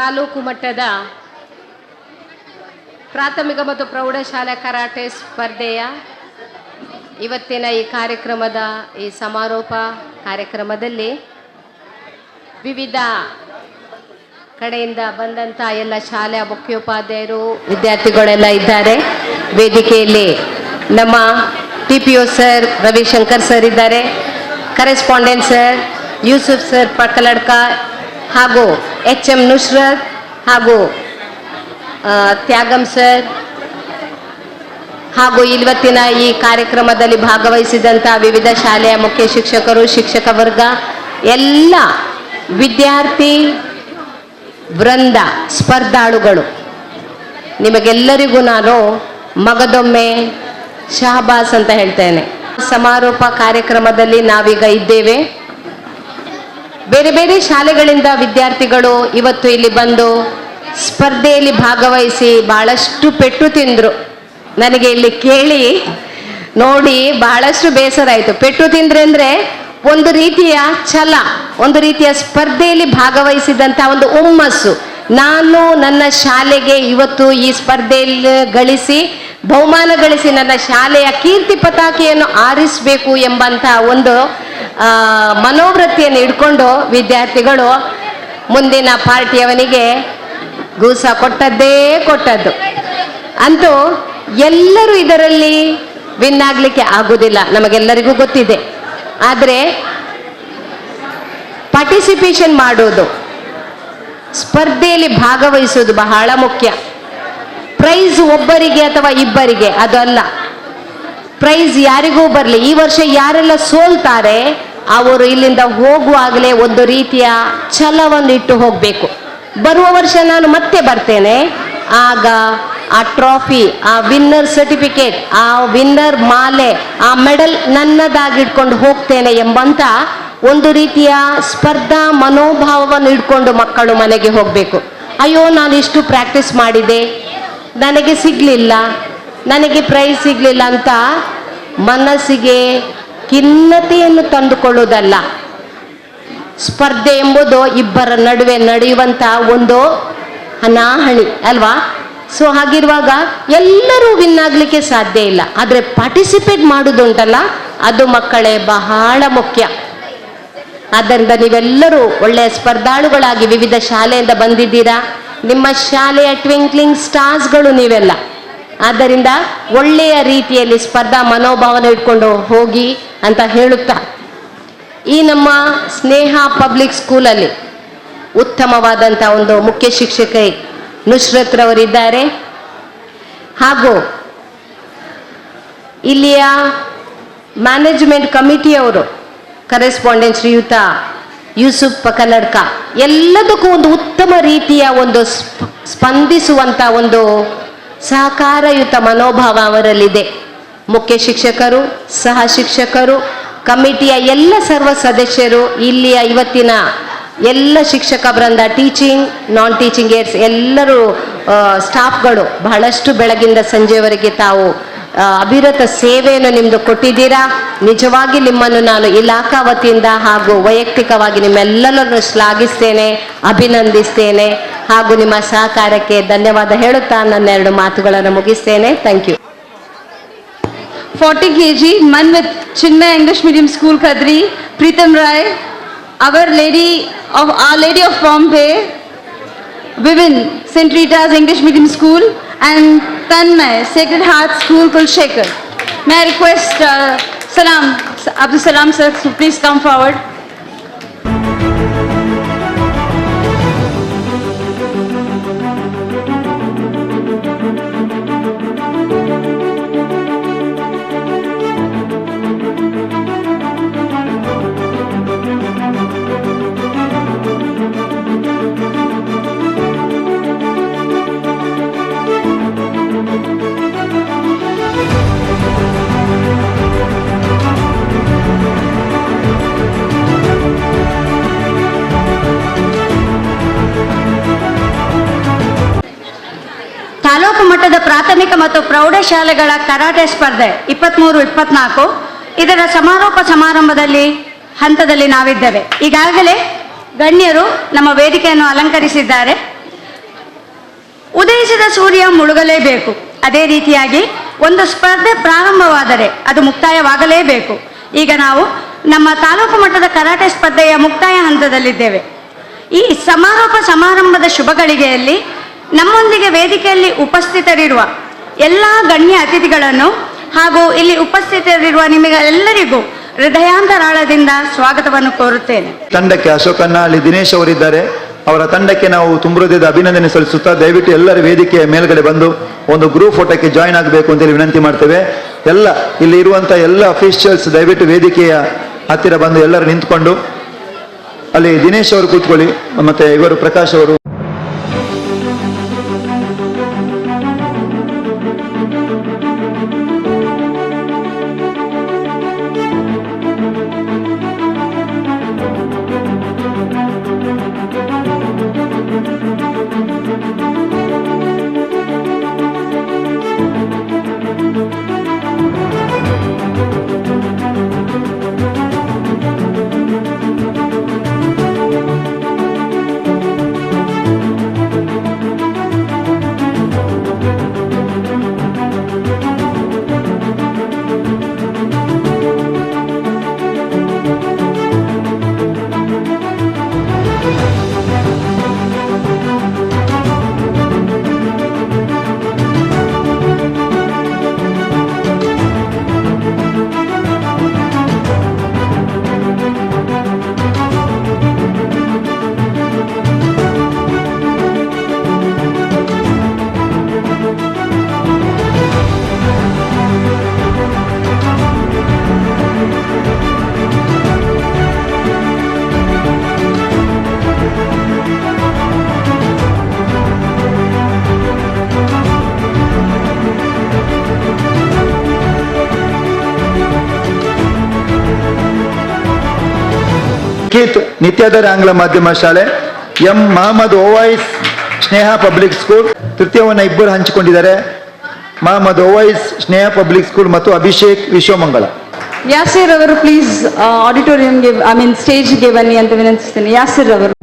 ತಾಲೂಕು ಮಟ್ಟದ ಪ್ರಾಥಮಿಕ ಮತ್ತು ಪ್ರೌಢಶಾಲೆ ಕರಾಟೆ ಸ್ಪರ್ಧೆಯ ಇವತ್ತಿನ ಈ ಕಾರ್ಯಕ್ರಮದ ಈ ಸಮಾರೋಪ ಕಾರ್ಯಕ್ರಮದಲ್ಲಿ ವಿವಿಧ ಕಡೆಯಿಂದ ಬಂದಂಥ ಎಲ್ಲ ಶಾಲೆಯ ಮುಖ್ಯೋಪಾಧ್ಯಾಯರು ವಿದ್ಯಾರ್ಥಿಗಳೆಲ್ಲ ಇದ್ದಾರೆ. ವೇದಿಕೆಯಲ್ಲಿ ನಮ್ಮ TPO ಸರ್ ರವಿಶಂಕರ್ ಸರ್ ಇದ್ದಾರೆ, ಕರೆಸ್ಪಾಂಡೆಂಟ್ ಸರ್ ಯೂಸುಫ್ ಸರ್ ಪಕ್ಕಲಡ್ಕ ಹಾಗೂ HM ನುಸ್ರತ್ ಹಾಗೂ ತ್ಯಾಗಂ ಸರ್ ಹಾಗೂ ಇವತ್ತಿನ ಈ ಕಾರ್ಯಕ್ರಮದಲ್ಲಿ ಭಾಗವಹಿಸಿದಂಥ ವಿವಿಧ ಶಾಲೆಯ ಮುಖ್ಯ ಶಿಕ್ಷಕರು, ಶಿಕ್ಷಕ ವರ್ಗ, ಎಲ್ಲ ವಿದ್ಯಾರ್ಥಿ ವೃಂದ, ಸ್ಪರ್ಧಾಳುಗಳು, ನಿಮಗೆಲ್ಲರಿಗೂ ನಾನು ಮಗದೊಮ್ಮೆ ಶಹಬಾಸ್ ಅಂತ ಹೇಳ್ತೇನೆ. ಸಮಾರೋಪ ಕಾರ್ಯಕ್ರಮದಲ್ಲಿ ನಾವೀಗ ಇದ್ದೇವೆ. ಬೇರೆ ಬೇರೆ ಶಾಲೆಗಳಿಂದ ವಿದ್ಯಾರ್ಥಿಗಳು ಇವತ್ತು ಇಲ್ಲಿ ಬಂದು ಸ್ಪರ್ಧೆಯಲ್ಲಿ ಭಾಗವಹಿಸಿ ಬಹಳಷ್ಟು ಪೆಟ್ಟು ತಿಂದರು. ನನಗೆ ಇಲ್ಲಿ ಕೇಳಿ ನೋಡಿ ಬಹಳಷ್ಟು ಬೇಸರ ಆಯಿತು. ಪೆಟ್ಟು ತಿಂದ್ರೆ ಅಂದರೆ ಒಂದು ರೀತಿಯ ಛಲ, ಒಂದು ರೀತಿಯ ಸ್ಪರ್ಧೆಯಲ್ಲಿ ಭಾಗವಹಿಸಿದಂಥ ಒಂದು ಹುಮ್ಮಸ್ಸು. ನಾನು ನನ್ನ ಶಾಲೆಗೆ ಇವತ್ತು ಈ ಸ್ಪರ್ಧೆಯಲ್ಲಿ ಗಳಿಸಿ ಬಹುಮಾನ ಗಳಿಸಿ ನನ್ನ ಶಾಲೆಯ ಕೀರ್ತಿ ಪತಾಕೆಯನ್ನು ಆರಿಸಬೇಕು ಎಂಬಂಥ ಒಂದು ಮನೋವೃತ್ತಿಯನ್ನು ಇಟ್ಕೊಂಡು ವಿದ್ಯಾರ್ಥಿಗಳು ಮುಂದಿನ ಪಾರ್ಟಿಯವನಿಗೆ ಗೂಸ ಕೊಟ್ಟದ್ದು. ಅಂತೂ ಎಲ್ಲರೂ ಇದರಲ್ಲಿ ವಿನ್ ಆಗಲಿಕ್ಕೆ ಆಗುವುದಿಲ್ಲ, ನಮಗೆಲ್ಲರಿಗೂ ಗೊತ್ತಿದೆ. ಆದರೆ ಪಾರ್ಟಿಸಿಪೇಷನ್ ಮಾಡೋದು, ಸ್ಪರ್ಧೆಯಲ್ಲಿ ಭಾಗವಹಿಸೋದು ಬಹಳ ಮುಖ್ಯ. ಪ್ರೈಸ್ ಒಬ್ಬರಿಗೆ ಅಥವಾ ಇಬ್ಬರಿಗೆ ಅದು ಅಲ್ಲ, ಪ್ರೈಸ್ ಯಾರಿಗೂ ಬರಲಿ. ಈ ವರ್ಷ ಯಾರೆಲ್ಲ ಸೋಲ್ತಾರೆ ಅವರು ಇಲ್ಲಿಂದ ಹೋಗುವಾಗಲೇ ಒಂದು ರೀತಿಯ ಛಲವನ್ನು ಇಟ್ಟು ಹೋಗಬೇಕು. ಬರುವ ವರ್ಷ ನಾನು ಮತ್ತೆ ಬರ್ತೇನೆ, ಆಗ ಆ ಟ್ರಾಫಿ, ಆ ವಿನ್ನರ್ ಸರ್ಟಿಫಿಕೇಟ್, ಆ ವಿನ್ನರ್ ಮಾಲೆ, ಆ ಮೆಡಲ್ ನನ್ನದಾಗಿಟ್ಕೊಂಡು ಹೋಗ್ತೇನೆ ಎಂಬಂತ ಒಂದು ರೀತಿಯ ಸ್ಪರ್ಧಾ ಮನೋಭಾವವನ್ನು ಇಟ್ಕೊಂಡು ಮಕ್ಕಳು ಮನೆಗೆ ಹೋಗಬೇಕು. ಅಯ್ಯೋ ನಾನು ಇಷ್ಟು ಪ್ರಾಕ್ಟೀಸ್ ಮಾಡಿದೆ, ನನಗೆ ಸಿಗಲಿಲ್ಲ, ನನಗೆ ಪ್ರೈಸ್ ಸಿಗಲಿಲ್ಲ ಅಂತ ಮನಸ್ಸಿಗೆ ಖಿನ್ನತೆಯನ್ನು ತಂದುಕೊಳ್ಳುವುದಲ್ಲ. ಸ್ಪರ್ಧೆ ಎಂಬುದು ಇಬ್ಬರ ನಡುವೆ ನಡೆಯುವಂಥ ಒಂದು ಹಣಾಹಣಿ ಅಲ್ವಾ? ಸೊ ಹಾಗಿರುವಾಗ ಎಲ್ಲರೂ ವಿನ್ ಆಗಲಿಕ್ಕೆ ಸಾಧ್ಯ ಇಲ್ಲ. ಆದರೆ ಪಾರ್ಟಿಸಿಪೇಟ್ ಮಾಡೋದುಂಟಲ್ಲ, ಅದು ಮಕ್ಕಳೇ ಬಹಳ ಮುಖ್ಯ. ಆದ್ದರಿಂದ ನೀವೆಲ್ಲರೂ ಒಳ್ಳೆಯ ಸ್ಪರ್ಧಾಳುಗಳಾಗಿ ವಿವಿಧ ಶಾಲೆಯಿಂದ ಬಂದಿದ್ದೀರಾ. ನಿಮ್ಮ ಶಾಲೆಯ ಟ್ವಿಂಕ್ಲಿಂಗ್ ಸ್ಟಾರ್ಸ್ಗಳು ನೀವೆಲ್ಲ. ಆದ್ದರಿಂದ ಒಳ್ಳೆಯ ರೀತಿಯಲ್ಲಿ ಸ್ಪರ್ಧಾ ಮನೋಭಾವನೆ ಇಟ್ಕೊಂಡು ಹೋಗಿ ಅಂತ ಹೇಳುತ್ತಾ, ಈ ನಮ್ಮ ಸ್ನೇಹ ಪಬ್ಲಿಕ್ ಸ್ಕೂಲಲ್ಲಿ ಉತ್ತಮವಾದಂಥ ಒಂದು ಮುಖ್ಯ ಶಿಕ್ಷಕಿ ನುಸ್ರತ್ ರವರಿದ್ದಾರೆ. ಹಾಗೂ ಇಲ್ಲಿಯ ಮ್ಯಾನೇಜ್ಮೆಂಟ್ ಕಮಿಟಿಯವರು ಕರೆಸ್ಪಾಂಡೆಂಟ್ ಶ್ರೀಯುತ ಯೂಸುಫ್ ಪಕಲಡ್ಕ, ಎಲ್ಲದಕ್ಕೂ ಒಂದು ಉತ್ತಮ ರೀತಿಯ ಒಂದು ಸ್ಪಂದಿಸುವಂಥ ಒಂದು ಸಹಕಾರಯುತ ಮನೋಭಾವ ಅವರಲ್ಲಿದೆ. ಮುಖ್ಯ ಶಿಕ್ಷಕರು, ಸಹ ಶಿಕ್ಷಕರು, ಕಮಿಟಿಯ ಎಲ್ಲ ಸರ್ವ ಸದಸ್ಯರು, ಇಲ್ಲಿಯ ಇವತ್ತಿನ ಎಲ್ಲ ಶಿಕ್ಷಕ ವೃಂದ, ಟೀಚಿಂಗ್, ನಾನ್ ಟೀಚಿಂಗ್ ಏಡ್ಸ್ ಎಲ್ಲರೂ ಸ್ಟಾಫ್ಗಳು ಬಹಳಷ್ಟು ಬೆಳಗಿಂದ ಸಂಜೆವರೆಗೆ ತಾವು ಅವಿರತ ಸೇವೆಯನ್ನು ನಿಮ್ಮದು ಕೊಟ್ಟಿದ್ದೀರಾ. ನಿಜವಾಗಿ ನಿಮ್ಮನ್ನು ನಾನು ಇಲಾಖಾ ವತಿಯಿಂದ ಹಾಗೂ ವೈಯಕ್ತಿಕವಾಗಿ ನಿಮ್ಮೆಲ್ಲರನ್ನು ಶ್ಲಾಘಿಸ್ತೇನೆ, ಅಭಿನಂದಿಸ್ತೇನೆ ಹಾಗೂ ನಿಮ್ಮ ಸಹಕಾರಕ್ಕೆ ಧನ್ಯವಾದ ಹೇಳುತ್ತಾ ನನ್ನ ಎರಡು ಮಾತುಗಳನ್ನು ಮುಗಿಸ್ತೇನೆ. Thank you. 40 kg Manvit Chinmay English Medium School Kadri, Pritam Rai, Our Lady of Bombay, Vivin St. Rita's English Medium School, and Tanmay Sacred Heart School Kulshekar. May I request Salam Abdul Salam sir to please come forward. Taluk ಮಟ್ಟದ ಪ್ರಾಥಮಿಕ ಮತ್ತು ಪ್ರೌಢಶಾಲೆಗಳ ಕರಾಟೆ ಸ್ಪರ್ಧೆ 23-24 ಇದರ ಸಮಾರೋಪ ಸಮಾರಂಭದಲ್ಲಿ ಹಂತದಲ್ಲಿ ನಾವಿದ್ದೇವೆ. ಈಗಾಗಲೇ ಗಣ್ಯರು ನಮ್ಮ ವೇದಿಕೆಯನ್ನು ಅಲಂಕರಿಸಿದ್ದಾರೆ. ಉದಯಿಸಿದ ಸೂರ್ಯ ಮುಳುಗಲೇಬೇಕು. ಅದೇ ರೀತಿಯಾಗಿ ಒಂದು ಸ್ಪರ್ಧೆ ಪ್ರಾರಂಭವಾದರೆ ಅದು ಮುಕ್ತಾಯವಾಗಲೇಬೇಕು. ಈಗ ನಾವು ನಮ್ಮ ತಾಲೂಕು ಮಟ್ಟದ ಕರಾಟೆ ಸ್ಪರ್ಧೆಯ ಮುಕ್ತಾಯ ಹಂತದಲ್ಲಿದ್ದೇವೆ. ಈ ಸಮಾರೋಪ ಸಮಾರಂಭದ ಶುಭಗಳಿಗೆಯಲ್ಲಿ ನಮ್ಮೊಂದಿಗೆ ವೇದಿಕೆಯಲ್ಲಿ ಉಪಸ್ಥಿತರಿರುವ ಎಲ್ಲ ಗಣ್ಯ ಅತಿಥಿಗಳನ್ನು ಹಾಗೂ ಇಲ್ಲಿ ಉಪಸ್ಥಿತರಿರುವ ನಿಮಗೆಲ್ಲರಿಗೂ ಹೃದಯಾಂತರಾಳದಿಂದ ಸ್ವಾಗತವನ್ನು ಕೋರುತ್ತೇನೆ. ತಂಡಕ್ಕೆ ಅಶೋಕಣ್ಣ ಅಲ್ಲಿ ದಿನೇಶ್ ಅವರಿದ್ದಾರೆ. ಅವರ ತಂಡಕ್ಕೆ ನಾವು ತುಂಬ ಹೃದಯದ ಅಭಿನಂದನೆ ಸಲ್ಲಿಸುತ್ತಾ ದಯವಿಟ್ಟು ಎಲ್ಲರ ವೇದಿಕೆಯ ಮೇಲ್ಗಡೆ ಬಂದು ಒಂದು ಗ್ರೂಪ್ ಫೋಟೋಕ್ಕೆ ಜಾಯಿನ್ ಆಗಬೇಕು ಅಂತೇಳಿ ವಿನಂತಿ ಮಾಡ್ತೇವೆ. ಎಲ್ಲ ಇಲ್ಲಿ ಇರುವಂಥ ಎಲ್ಲ ಅಫಿಷಿಯಲ್ಸ್ ದಯವಿಟ್ಟು ವೇದಿಕೆಯ ಹತ್ತಿರ ಬಂದು ಎಲ್ಲರೂ ನಿಂತ್ಕೊಂಡು ಅಲ್ಲಿ ದಿನೇಶ್ ಅವರು ಕೂತ್ಕೊಳ್ಳಿ, ಮತ್ತೆ ಇವರು ಪ್ರಕಾಶ್ ಅವರು. ಕೀತ್ ನಿತ್ಯಾಧಾರ ಆಂಗ್ಲ ಮಾಧ್ಯಮ ಶಾಲೆ, ಎಂ ಮಹಮ್ಮದ್ ಓವೈಸ್ ಸ್ನೇಹ ಪಬ್ಲಿಕ್ ಸ್ಕೂಲ್. ತೃತೀಯವನ್ನು ಇಬ್ಬರು ಹಂಚಿಕೊಂಡಿದ್ದಾರೆ, ಮಹಮ್ಮದ್ ಓವೈಸ್ ಸ್ನೇಹ ಪಬ್ಲಿಕ್ ಸ್ಕೂಲ್ ಮತ್ತು ಅಭಿಷೇಕ್ ವಿಶ್ವಮಂಗಳ. ಯಾಸಿರ್ ಅವರು ಪ್ಲೀಸ್ ಆಡಿಟೋರಿಯಂಗೆ ಸ್ಟೇಜ್ಗೆ ಬನ್ನಿ ಅಂತ ವಿನಂತಿಸ್ತೇನೆ. ಯಾಸಿರ್ ಅವರು.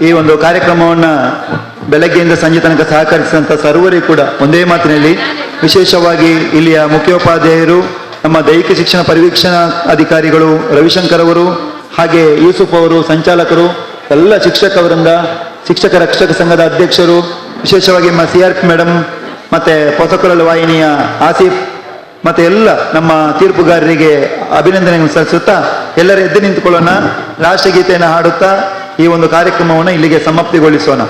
ಈ ಒಂದು ಕಾರ್ಯಕ್ರಮವನ್ನು ಬೆಳಗ್ಗೆಯಿಂದ ಸಂಜೆ ತನಕ ಸಹಕರಿಸಿದಂಥ ಸರ್ವರಿಗೂ ಕೂಡ ಒಂದೇ ಮಾತಿನಲ್ಲಿ, ವಿಶೇಷವಾಗಿ ಇಲ್ಲಿಯ ಮುಖ್ಯೋಪಾಧ್ಯಾಯರು, ನಮ್ಮ ದೈಹಿಕ ಶಿಕ್ಷಣ ಪರಿವೀಕ್ಷಣಾ ಅಧಿಕಾರಿಗಳು ರವಿಶಂಕರ್ ಅವರು, ಹಾಗೆ ಯೂಸುಫ್ ಅವರು, ಸಂಚಾಲಕರು, ಎಲ್ಲ ಶಿಕ್ಷಕ ವೃಂದ, ಶಿಕ್ಷಕ ರಕ್ಷಕ ಸಂಘದ ಅಧ್ಯಕ್ಷರು, ವಿಶೇಷವಾಗಿ ನಮ್ಮ CRP ಮೇಡಮ್, ಮತ್ತೆ ಹೊಸಕೊರಲು ವಾಹಿನಿಯ ಆಸಿಫ್, ಮತ್ತೆ ಎಲ್ಲ ನಮ್ಮ ತೀರ್ಪುಗಾರರಿಗೆ ಅಭಿನಂದನೆಗಳನ್ನು ಸಲ್ಲಿಸುತ್ತಾ ಎಲ್ಲರೂ ಎದ್ದು ನಿಂತುಕೊಳ್ಳೋಣ. ರಾಷ್ಟ್ರಗೀತೆಯನ್ನು ಹಾಡುತ್ತಾ ಈ ಒಂದು ಕಾರ್ಯಕ್ರಮವನ್ನು ಇಲ್ಲಿಗೆ ಸಮಾಪ್ತಿಗೊಳಿಸೋಣ.